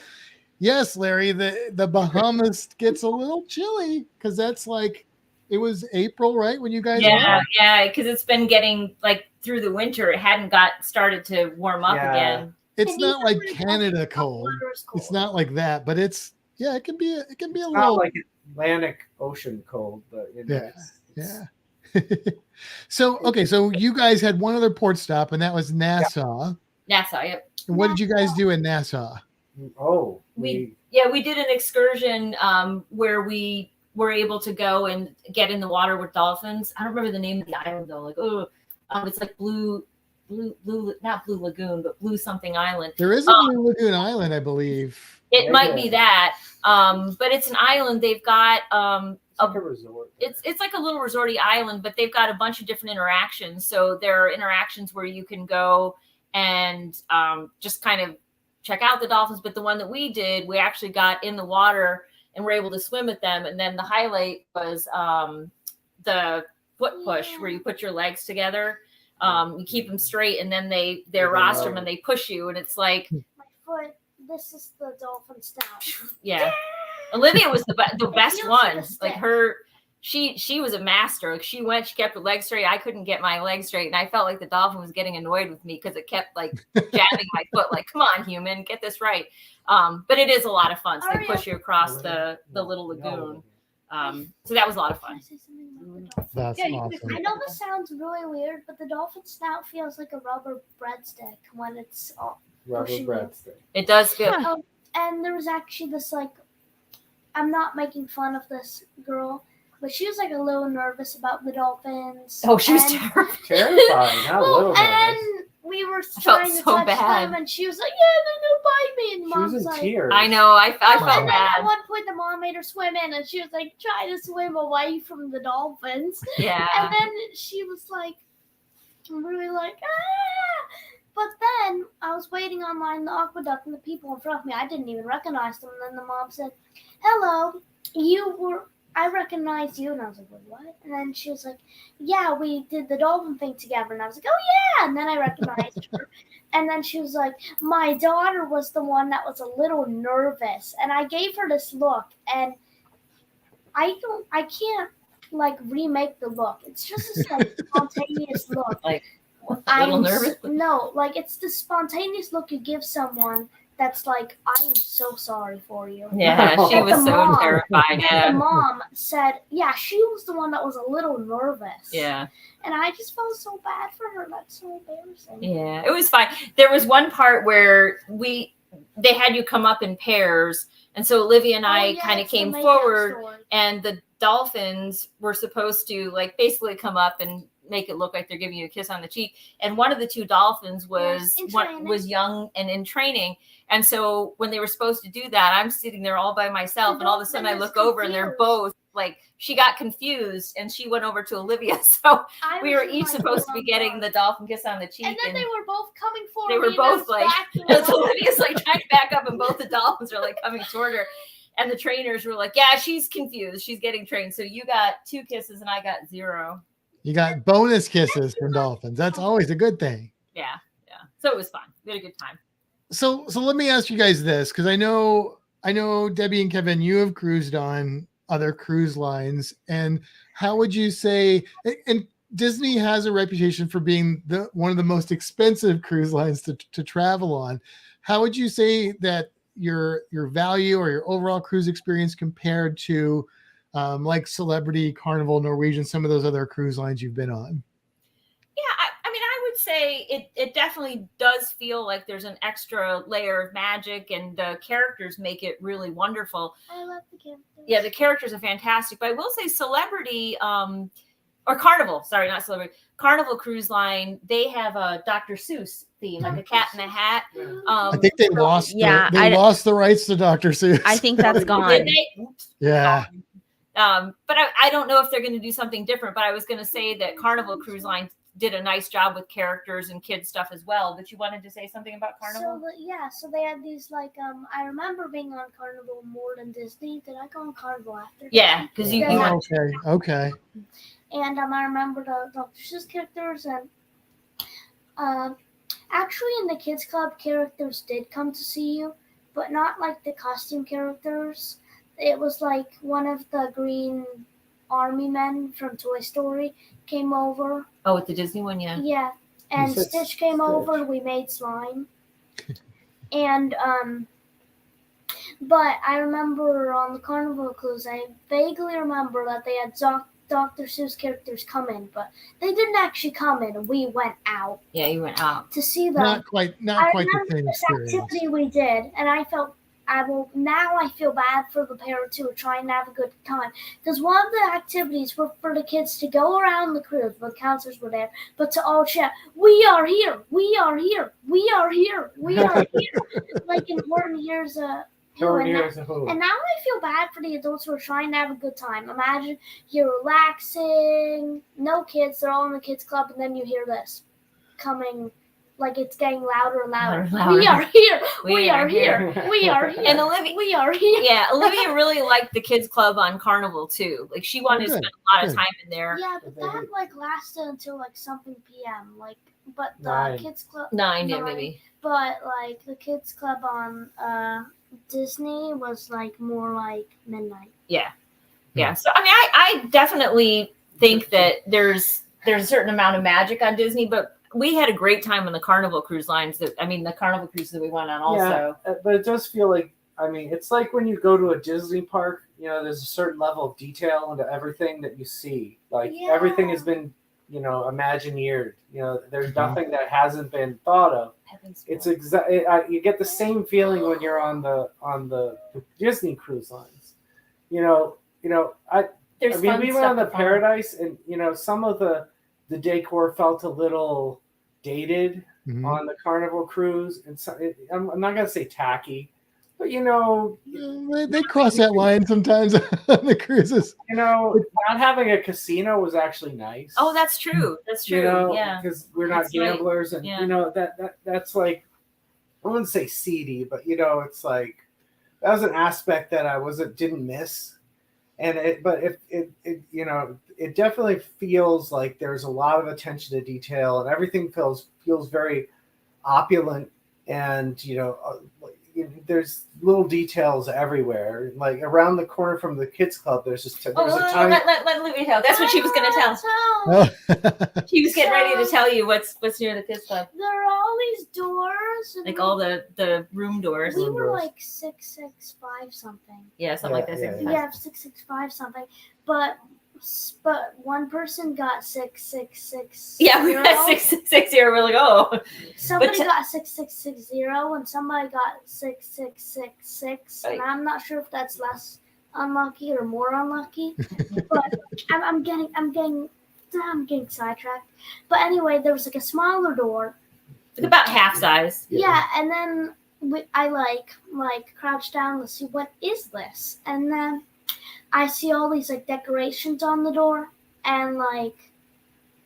Yes, Larry, the Bahamas gets a little chilly because that's like, it was April, right, when you guys went? Yeah, because it's been getting like through the winter. It hadn't started to warm up again. It's not like Canada cold. It's not like that, but it can be a little not like Atlantic Ocean cold, but yeah. So you guys had one other port stop, and that was Nassau. Nassau, yep. And what did you guys do in Nassau? Oh, we did an excursion where we were able to go and get in the water with dolphins. I don't remember the name of the island though. Like, it's like blue, not Blue Lagoon, but Blue something Island. There is a Blue Lagoon Island, I believe. It might be that, but it's an island. They've got like a resort. It's like a little resorty island, but they've got a bunch of different interactions. So there are interactions where you can go and just kind of check out the dolphins. But the one that we did, we actually got in the water and were able to swim with them. And then the highlight was the foot push, where you put your legs together. You keep them straight, and then they're rostrum and they push you, and it's like my foot. This is the dolphin snout. Yeah. Olivia was the best one. Like she was a master. Like she kept her legs straight. I couldn't get my legs straight, and I felt like the dolphin was getting annoyed with me because it kept like jabbing my foot. Like, come on, human, get this right. But it is a lot of fun. So they push you across the little lagoon. So that was a lot of fun. That's awesome. I know this sounds really weird, but the dolphin snout feels like a rubber breadstick when it's rubber breadstick. It does feel. And there was actually this like, I'm not making fun of this girl, but she was like a little nervous about the dolphins. Oh, she was terrified. Not a little nervous. And we were trying to touch them, and she was like, "Yeah, they're gonna bite me." And the mom was like, tears. "I know, I felt and bad." At one point, the mom made her swim in, and she was like trying to swim away from the dolphins. Yeah. And then she was like, really like, ah. But then I was waiting online, the Aqua Duck, and the people in front of me, I didn't even recognize them. And then the mom said, "Hello, I recognize you." And I was like, "What?" And then she was like, "Yeah, we did the dolphin thing together." And I was like, "Oh, yeah." And then I recognized her. And then she was like, "My daughter was the one that was a little nervous." And I gave her this look. And I can't, like, remake the look. It's just this, like, spontaneous look. Like, a little nervous? No, like, it's the spontaneous look you give someone that's like, I am so sorry for you. Yeah, she But was the so mom- terrified. And the Yeah. mom said, yeah, she was the one that was a little nervous. Yeah. And I just felt so bad for her. That's so embarrassing. Yeah, it was fine. There was one part where they had you come up in pairs, and so Olivia and I kind of it's the came makeup forward, store. and the dolphins were supposed to like basically come up and make it look like they're giving you a kiss on the cheek. And one of the two dolphins was in what training. was young and in training. And so when they were supposed to do that, I'm sitting there all by myself, and all of a sudden I look over and they're both like, she got confused and she went over to Olivia. So we were each supposed to be getting the dolphin kiss on the cheek. And then they were both coming forward. They were and I both was like, backing so up. Olivia's like trying to back up, and both the dolphins are like coming toward her. And the trainers were like, yeah, she's confused. She's getting trained. So you got 2 kisses and I got 0. You got bonus kisses from dolphins. That's always a good thing. Yeah. Yeah. So it was fun. We had a good time. So let me ask you guys this, because I know Debbie and Kevin, you have cruised on other cruise lines, and how would you say, and Disney has a reputation for being one of the most expensive cruise lines to travel on. How would you say that your value or your overall cruise experience compared to like Celebrity, Carnival, Norwegian, some of those other cruise lines you've been on? Yeah, I mean, I would say it definitely does feel like there's an extra layer of magic, and the characters make it really wonderful. I love the characters. Yeah, the characters are fantastic. But I will say Celebrity, or Carnival, sorry, not Celebrity, Carnival Cruise Line, they have a Dr. Seuss theme, like a cat in a hat. I think they lost. yeah, they lost the rights to Dr. Seuss. I think that's gone. Did they? Oops. Yeah. But I don't know if they're going to do something different. But I was going to say that Carnival Cruise Line did a nice job with characters and kids stuff as well. But you wanted to say something about Carnival? So they had these like I remember being on Carnival more than Disney. Did I go on Carnival after? Yeah, because you Yeah. went. Okay. And I remember the Dr. Seuss characters, and actually in the kids club, characters did come to see you, but not like the costume characters. It was like one of the green army men from Toy Story came over. Oh, with the Disney one, yeah. Yeah, and You said Stitch came Stitch. over. We made slime, and but I remember on the Carnival cruise, I vaguely remember that they had Dr. Seuss characters come in, but they didn't actually come in. We went out Yeah, you went out. to see them. Not quite the same This experience. activity we did, and I feel bad for the parents who were trying to have a good time, because one of the activities were for the kids to go around the cruise, the counselors were there, but to all shout, "We are here! We are here! We are here! We are here!" Like in Horton Hears a Who. And now I feel bad for the adults who are trying to have a good time. Imagine you're relaxing, no kids, they're all in the kids club, and then you hear this coming. Like it's getting louder and louder. Louder. We are here. We We are are here. We are here. And Olivia, We are here. yeah, Olivia really liked the kids club on Carnival too. Like she wanted to good, spend a lot of good. time in there. Yeah, but that like lasted until like something p.m. Like, but the 9. kids club 9, yeah, 9, maybe. But like the kids club on Disney was like more like midnight. Yeah. So I mean, I definitely think that there's a certain amount of magic on Disney, but we had a great time on the Carnival cruise lines. The Carnival cruise that we went on also. Yeah, but it does feel like, I mean, it's like when you go to a Disney park, you know, there's a certain level of detail into everything that you see. Like everything has been, you know, imagineered. You know, there's nothing that hasn't been thought of. It's you get the same feeling when you're on the Disney cruise lines. You know, There's fun we went stuff on the to find. Paradise, and you know, some of the decor felt a little dated Mhm. on the Carnival cruise, and so I'm not gonna say tacky, but you know, They cross that line sometimes on the cruises. not having a casino was actually nice. Oh, that's true. That's true. You know, yeah. because we're not That's right. gamblers, and Yeah. you know that's like, I wouldn't say seedy, but you know, it's like that was an aspect that I didn't miss, and it you know, it definitely feels like there's a lot of attention to detail, and everything feels very opulent, and you know, there's little details everywhere. Like around the corner from the kids club, there's just there's Oh, a tiny. let Olivia tell. That's what she was going to tell. Oh. She was getting ready to tell you what's near the kids club, There are all these doors. And like all the room doors. we were doors. like 665 something. Yeah, something like that. Yeah, same Yeah, time. 665 something. But one person got 6660. Yeah, we got 660. We're like, oh, Somebody But- got 6660 and somebody got 6666. And Right. I'm not sure if that's less unlucky or more unlucky. But I'm getting sidetracked. But anyway, there was like a smaller door. it's about half size. Yeah, and then I like crouched down to see what is this, and then I see all these like decorations on the door, and like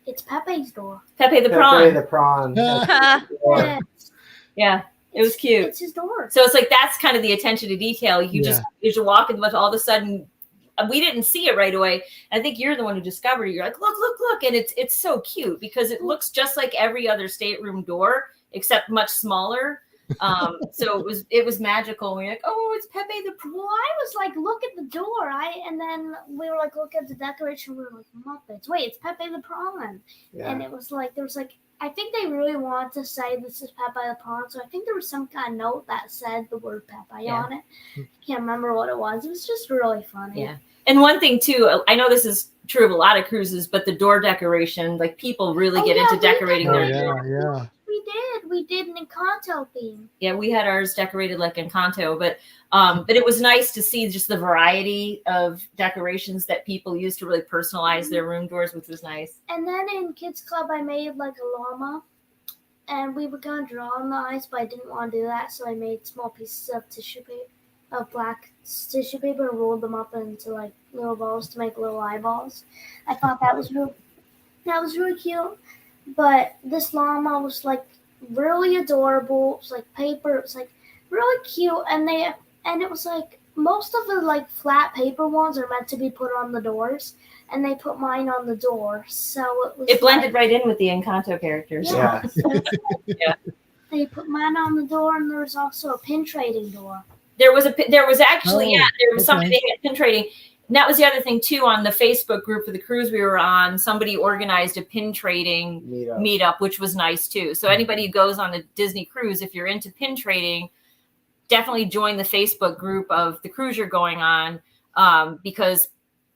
it's Pepe's door. Pepe the Pepe prawn. the prawn. Yeah, Yeah, it was cute. It's his door. So it's like that's kind of the attention to detail. You Yeah. just as you're walking, but all of a sudden, we didn't see it right away. I think you're the one who discovered it. You're like, look, and it's so cute because it looks just like every other stateroom door except much smaller. So it was magical. And we're like, oh, it's Pepe the prawn. Well, I was like, look at the door. And then we were like, look at the decoration. We were like, Muppets. Wait, it's Pepe the prawn. Yeah. And it was like there was like I think they really wanted to say this is Pepe the prawn. So I think there was some kind of note that said the word Pepe Yeah. on it. I can't remember what it was. It was just really funny. Yeah. And one thing too, I know this is true of a lot of cruises, but the door decoration, like people really Oh, get yeah, into we decorating Oh, their yeah, door. yeah. We did an Encanto theme. Yeah, we had ours decorated like Encanto, but it was nice to see just the variety of decorations that people use to really personalize their room doors, which was nice. And then in Kids Club, I made like a llama. And we were going to draw on the ice, but I didn't want to do that. So I made small pieces of tissue paper, of black tissue paper, and rolled them up into like little balls to make little eyeballs. I thought that was really cute. But this llama was like really adorable. It was like paper. It was like really cute. And it was like most of the like flat paper ones are meant to be put on the doors. And they put mine on the door, so It blended right in with the Encanto characters. Yeah. Yeah. They put mine on the door, and there was also a pin trading door. There was actually, Oh, there was something okay. they had pin trading. And that was the other thing too. On the Facebook group for the cruise we were on, somebody organized a pin trading meetup, which was nice too. So anybody who goes on a Disney cruise, if you're into pin trading, definitely join the Facebook group of the cruise you're going on, because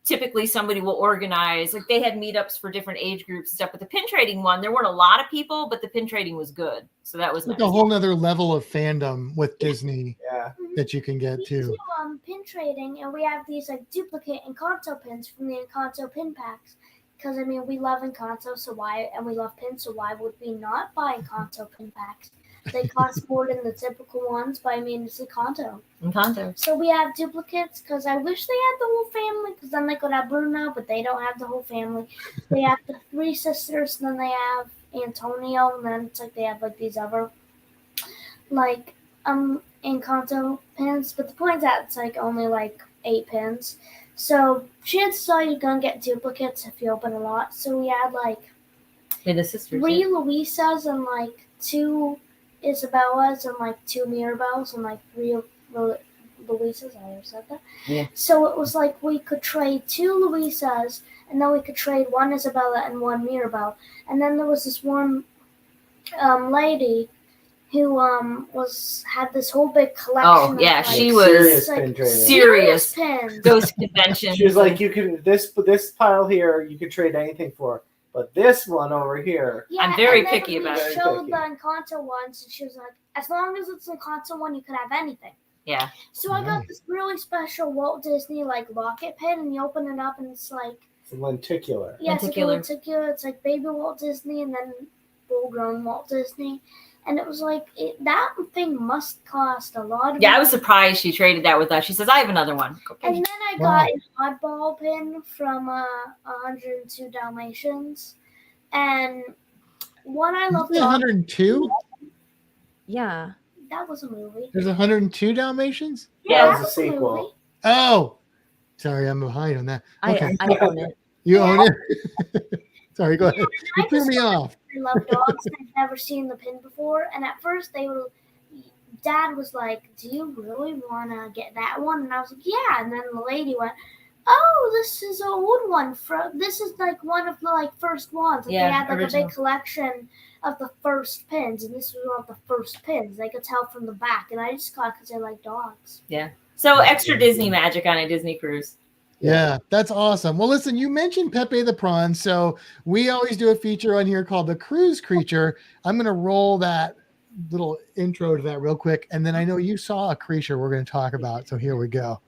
typically somebody will organize, like they had meetups for different age groups and stuff. But the pin trading one, there weren't a lot of people, but the pin trading was good. So that was It's like nice. a whole nother level of fandom with Disney Yeah. that you can get We to. do pin trading, and we have these like duplicate Encanto pins from the Encanto pin packs. Because I mean, we love Encanto, and we love pins, so why would we not buy Encanto pin packs? They cost more than the typical ones, but I mean, it's Encanto. Encanto. So we have duplicates because I wish they had the whole family, because then they could have Bruno, but they don't have the whole family. They have the three sisters, and then they have Antonio, and then it's like they have like these other like Encanto pins. But the point is that it's like only like 8 pins. So chances are you're gonna get duplicates if you open a lot. So we had like Yeah, the sisters. 3 Luisas and like 2 Isabellas and like 2 Mirabelles and like 3 Luisas. I already said that. Yeah. So it was like we could trade 2 Luisas, and then we could trade 1 Isabella and 1 Mirabelle. And then there was this one lady who had this whole big collection. Oh, of, yeah, like, she was serious like, pin trading. serious. pins. Ghost conventions. She was like, you can this pile here, you could trade anything for, but this one over here. Yeah, I'm very and then picky we about it. showed Very the Encanto ones, and she was like, as long as it's an Encanto one, you could have anything. Yeah. So I got Nice. this really special Walt Disney like locket pin, and you open it up, and it's like, It's lenticular. yeah, it's like a Lenticular. lenticular. It's like baby Walt Disney, and then full-grown Walt Disney. And it was like, that thing must cost a lot of Yeah, I money. was surprised she traded that with us. She says, I have another one. Okay. And then I Wow. got a oddball pin from 102 Dalmatians. And one I love, 102? Yeah. that was a movie. There's 102 Dalmatians? Yeah, it was a sequel. Oh, sorry, I'm behind on that. Okay, I own it. you own it. Sorry, go ahead. You I threw just me off. I love dogs. And I've never seen the pin before, and at first they Dad was like, "Do you really want to get that one?" And I was like, "Yeah." And then the lady went, "Oh, this is an old one. This is like one of the like first ones. Like, Yeah, they had like original. a big collection of the first pins, and this was one of the first pins. They could tell from the back, and I just got it because I like dogs." So extra Disney magic on a Disney cruise. Yeah, that's awesome. Well, listen, you mentioned Pepe the Prawn, so we always do a feature on here called the Cruise Creature. I'm going to roll that little intro to that real quick, and then I know you saw a creature we're going to talk about, so here we go.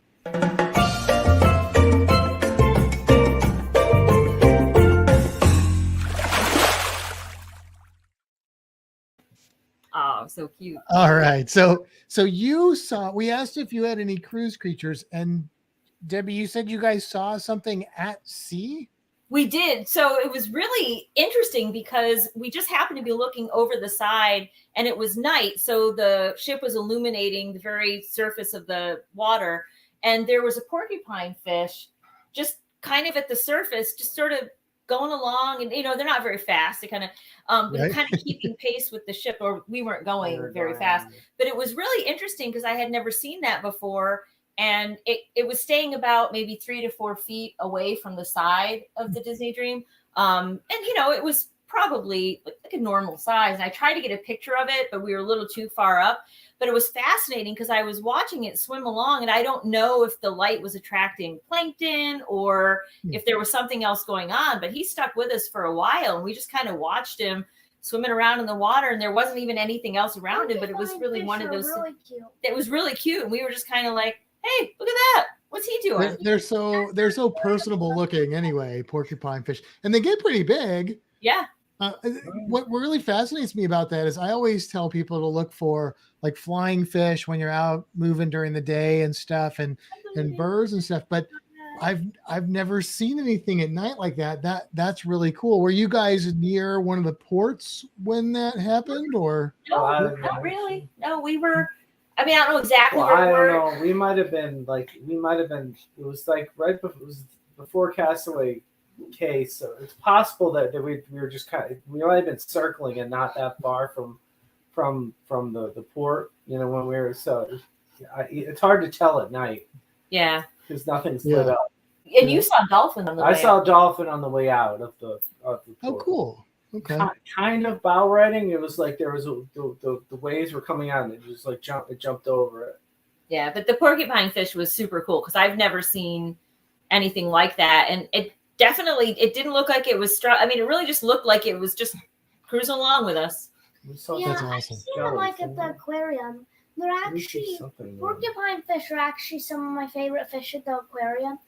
Oh, so cute. All right, so you saw. We asked if you had any cruise creatures, and Debbie, you said you guys saw something at sea. We did. So it was really interesting because we just happened to be looking over the side and it was night. So the ship was illuminating the very surface of the water. And there was a porcupine fish just kind of at the surface, just sort of going along. And, they're not very fast. They kind of, Right. kind of keeping pace with the ship, or we weren't going very fast. But it was really interesting because I had never seen that before. And it was staying about maybe 3 to 4 feet away from the side of the Disney Dream. And, it was probably like a normal size. And I tried to get a picture of it, but we were a little too far up. But it was fascinating because I was watching it swim along, and I don't know if the light was attracting plankton or if there was something else going on. But he stuck with us for a while, and we just kind of watched him swimming around in the water, and there wasn't even anything else around him. But it was really one of those. Really cute. It was really cute, and we were just kind of like, "Hey, look at that! What's he doing?" They're so personable looking anyway, porcupine fish, and they get pretty big. Yeah. What really fascinates me about that is I always tell people to look for like flying fish when you're out moving during the day and stuff, and birds and stuff. But I've never seen anything at night like that. That's really cool. Were you guys near one of the ports when that happened, or? No, not really. No, we were. I mean, I don't know exactly Well, where I we were. don't know. We might have been. It was like right before. It was before Castaway Cay, so it's possible that we were just we might have been circling and not that far from the port. When we were it's hard to tell at night. Yeah, because nothing's lit up. And you saw dolphin on the way I saw out. a dolphin on the way out of the port. Oh, cool. Okay. Kind of bow riding. It was like there was the waves were coming out, and it just like jumped over it. Yeah, but the porcupine fish was super cool because I've never seen anything like that, and it didn't look like it was. I mean, it really just looked like it was just cruising along with us. Yeah, That's I've awesome. seen them like at the aquarium. They're actually porcupine fish are actually some of my favorite fish at the aquarium.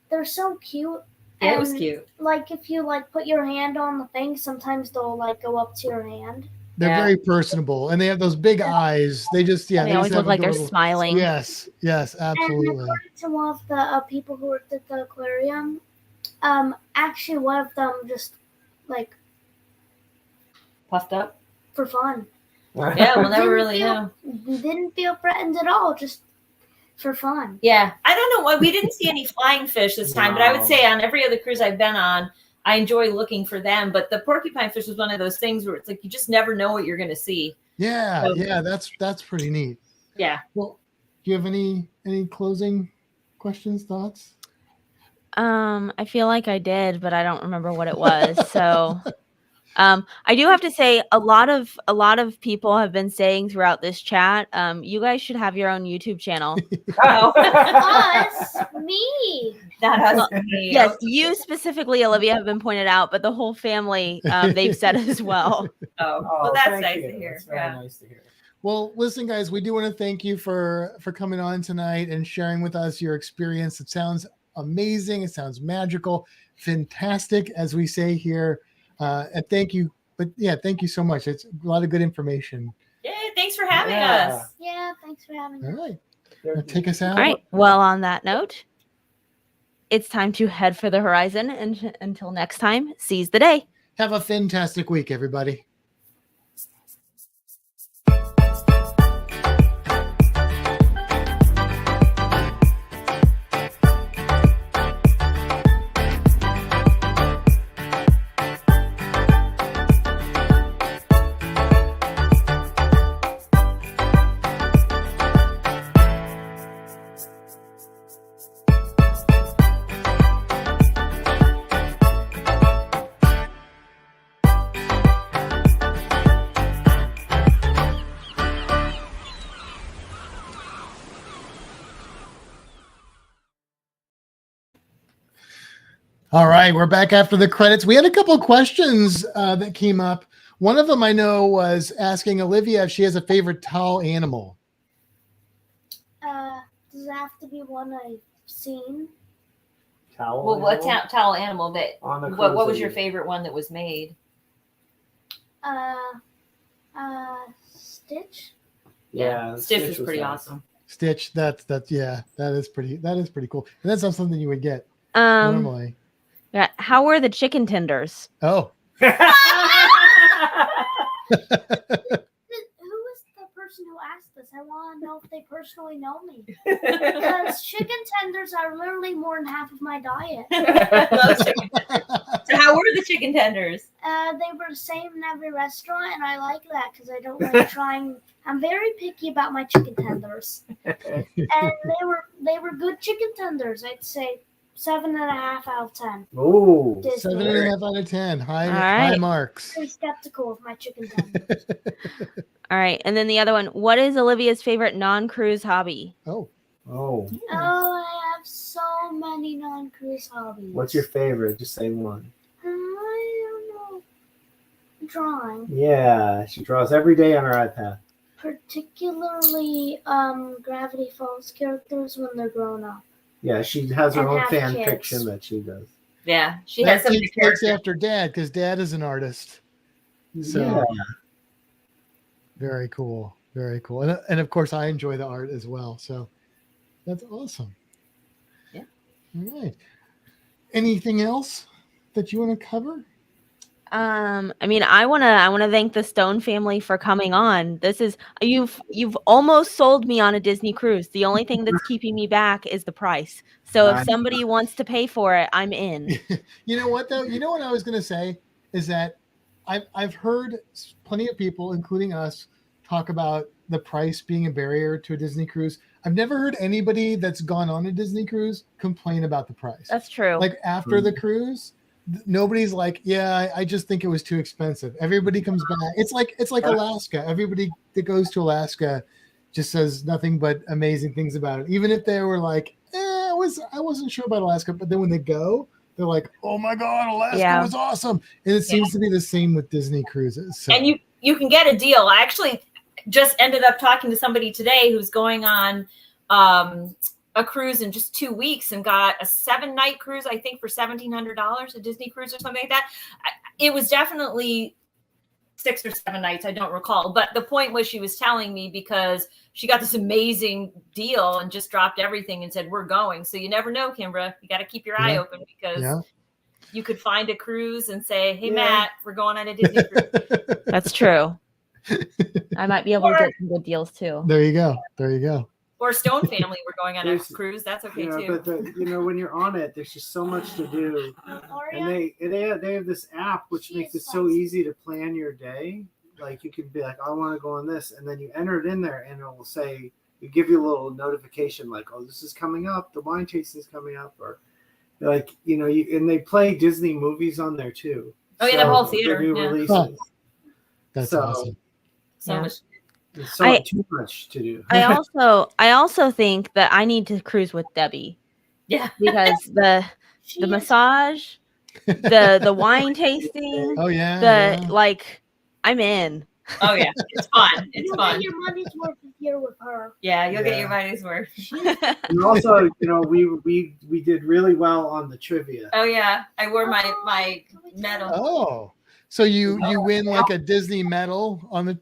They're so cute. Yeah, it was cute. Like if you like put your hand on the thing, sometimes they'll like go up to your hand. They're very personable, and they have those big eyes. They just they always look like they're smiling. Yes, absolutely. And according to one of the people who worked at the aquarium, actually one of them just like puffed up for fun. Yeah, we'll never really know. Didn't feel threatened at all, just for fun. Yeah, I don't know why we didn't see any flying fish this time, but I would say on every other cruise I've been on, I enjoy looking for them. But the porcupine fish was one of those things where it's like you just never know what you're going to see. Yeah, So, that's pretty neat. Yeah. Well, do you have any closing questions, thoughts? I feel like I did, but I don't remember what it was. So I do have to say a lot of people have been saying throughout this chat, you guys should have your own YouTube channel. Us, me. Not us. Yes, you specifically, Olivia, have been pointed out, but the whole family, they've said as well. Oh, well, that's thank nice you. to hear. That's very nice to hear. Well, listen, guys, we do want to thank you for coming on tonight and sharing with us your experience. It sounds amazing. It sounds magical, fantastic, as we say here. And thank you. But yeah, thank you so much. It's a lot of good information. Yeah, thanks for having us. Yeah, thanks for having All us. right. Now take us out. All right. Well, on that note, it's time to head for the horizon. And until next time, seize the day. Have a fantastic week, everybody. All right, we're back after the credits. We had a couple of questions that came up. One of them I know was asking Olivia if she has a favorite tall animal. Does it have to be one I've seen? Towel. Well, what animal towel animal that? on the What cruise was that your you- favorite one that was made? Stitch? Yeah, Stitch was was pretty nice. awesome. Stitch, that is pretty cool. And that's not something you would get Um, normally. yeah, how were the chicken tenders? Oh, Who was the person who asked this? I want to know if they personally know me. Because chicken tenders are literally more than half of my diet. Love chicken tenders. So how were the chicken tenders? They were the same in every restaurant, and I like that because I don't like trying. I'm very picky about my chicken tenders, and they were good chicken tenders. I'd say 7.5 out of 10. Oh, Disney. 7.5 out of 10. High All right. marks. Very skeptical of my chicken tenders. All right, and then the other one. What is Olivia's favorite non-cruise hobby? oh. Oh, I have so many non-cruise hobbies. What's your favorite? Just say one. I don't know. Drawing. Yeah, she draws every day on her iPad. Particularly Gravity Falls characters when they're grown up. Yeah, she has her And own have fan kids. fiction that she does. Yeah, she has some Takes characters. after Dad because Dad is an artist. So Yeah. very cool. Very cool. And of course, I enjoy the art as well. So that's awesome. Yeah. All right. Anything else that you want to cover? I mean, I wanna thank the Stone family for coming on. This is you've almost sold me on a Disney cruise. The only thing that's keeping me back is the price. So if somebody wants to pay for it, I'm in. You know what though? You know what I was going to say is that I've heard plenty of people, including us, talk about the price being a barrier to a Disney cruise. I've never heard anybody that's gone on a Disney cruise complain about the price. That's true. Like after the cruise, nobody's like, yeah, I just think it was too expensive. Everybody comes back. It's like Alaska. Everybody that goes to Alaska just says nothing but amazing things about it. Even if they were like, I wasn't sure about Alaska, but then when they go, they're like, oh my God, Alaska was awesome. And it seems to be the same with Disney cruises. So. And you can get a deal. I actually just ended up talking to somebody today who's going on a cruise in just 2 weeks and got a 7-night cruise, I think, for $1,700, a Disney cruise or something like that. It was definitely 6 or 7 nights. I don't recall. But the point was she was telling me because she got this amazing deal and just dropped everything and said, we're going. So you never know, Kimbra. You got to keep your eye open because you could find a cruise and say, hey, Matt, we're going on a Disney cruise. That's true. I might be able to get some good deals too. There you go. Or Stone family, we're going on a cruise. That's okay too. But when you're on it, there's just so much to do, and they have this app which makes it so easy to plan your day. Like you can be like, I want to go on this, and then you enter it in there, and it will say, you give you a little notification like, oh, this is coming up, the wine tasting is coming up, or like and they play Disney movies on there too. Oh yeah, the whole theater. Releases. That's awesome. So much. There's too much to do. I also think that I need to cruise with Debbie. Yeah. Because the massage, the wine tasting. Oh yeah. Like I'm in. Oh yeah. It's fun. It's You'll fun. get your money's worth here with her. Yeah, you'll get your money's worth. And also, we did really well on the trivia. Oh yeah. I wore my medal. Oh. So you win like a Disney medal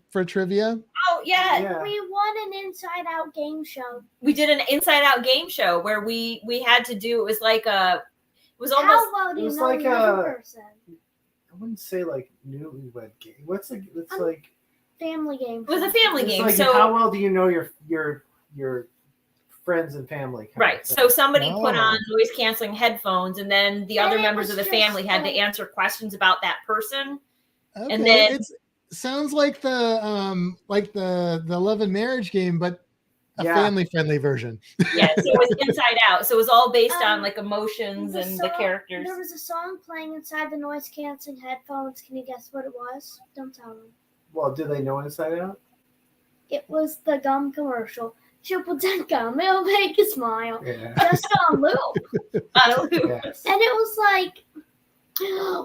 for trivia? Oh yeah. We won an Inside Out game show. We did an Inside Out game show where we had to do. It was like almost. How well do you know like another person? I wouldn't say like newlywed game. It's like family game. It was a family game. Like so how well do you know your friends and family? Right. So somebody put on noise canceling headphones, and then the other members of the family had to answer questions about that person. Okay. And then it sounds like the Love and Marriage game, but a family friendly version. Yeah, so it was Inside Out. So it was all based on like emotions and the characters. There was a song playing inside the noise canceling headphones. Can you guess what it was? Don't tell them. Well, do they know Inside Out? It was the gum commercial. triple deck gum. It'll make you smile. Yeah. Just on loop. On a loop. Yes. And it was like,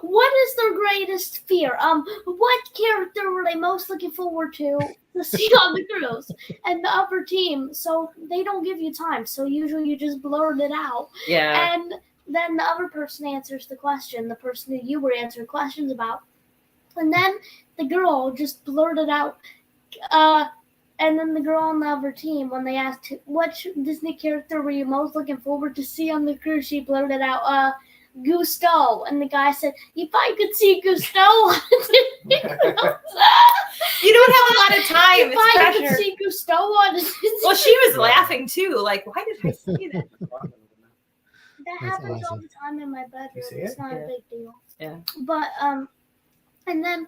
what is their greatest fear? What character were they most looking forward to see on the cruise? And the upper team, so they don't give you time. So usually you just blurt it out. Yeah. And then the other person answers the question, the person who you were answering questions about. And then the girl just blurted out, and then the girl on the other team, when they asked which Disney character were you most looking forward to see on the cruise, she blurted out, Gusto. And the guy said, if I could see Gusto on Disney cruise. You don't have a lot of time. If It's I could pressure. see Gusto on Disney Well, she was laughing too. Like, why did I say that? That That's happens all awesome. the time in my bedroom. You see It's it? not Yeah. a big deal. Yeah. But and then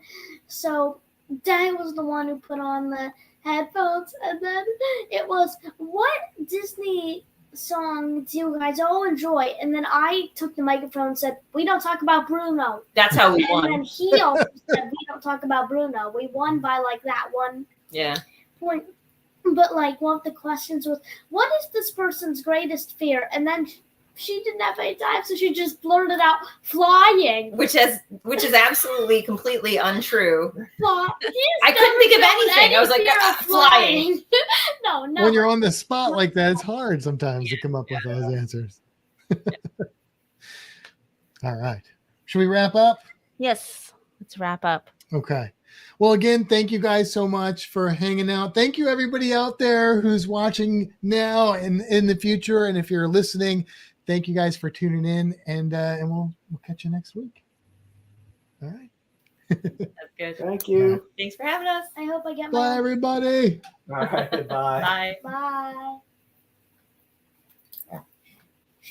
so Dad was the one who put on the headphones, and then it was, what Disney song do you guys all enjoy? And then I took the microphone and said, we don't talk about Bruno. That's how we And then won. he also said, we don't talk about Bruno. We won by like that 1 Yeah. point. But like one of the questions was, what is this person's greatest fear? And then she didn't have any time, so she just blurted out, flying. Which is absolutely completely untrue. Fly. I couldn't think of anything. I was like, flying. No. When you're on the spot like that, it's hard sometimes to come up with those answers. All right. Should we wrap up? Yes. Let's wrap up. Okay. Well, again, thank you guys so much for hanging out. Thank you, everybody out there who's watching now and in the future. And if you're listening, thank you guys for tuning in. And we'll catch you next week. All right. That's good. Thank you. Thanks for having us. I hope I get Bye, my. everybody. All right. Bye. Bye. Bye.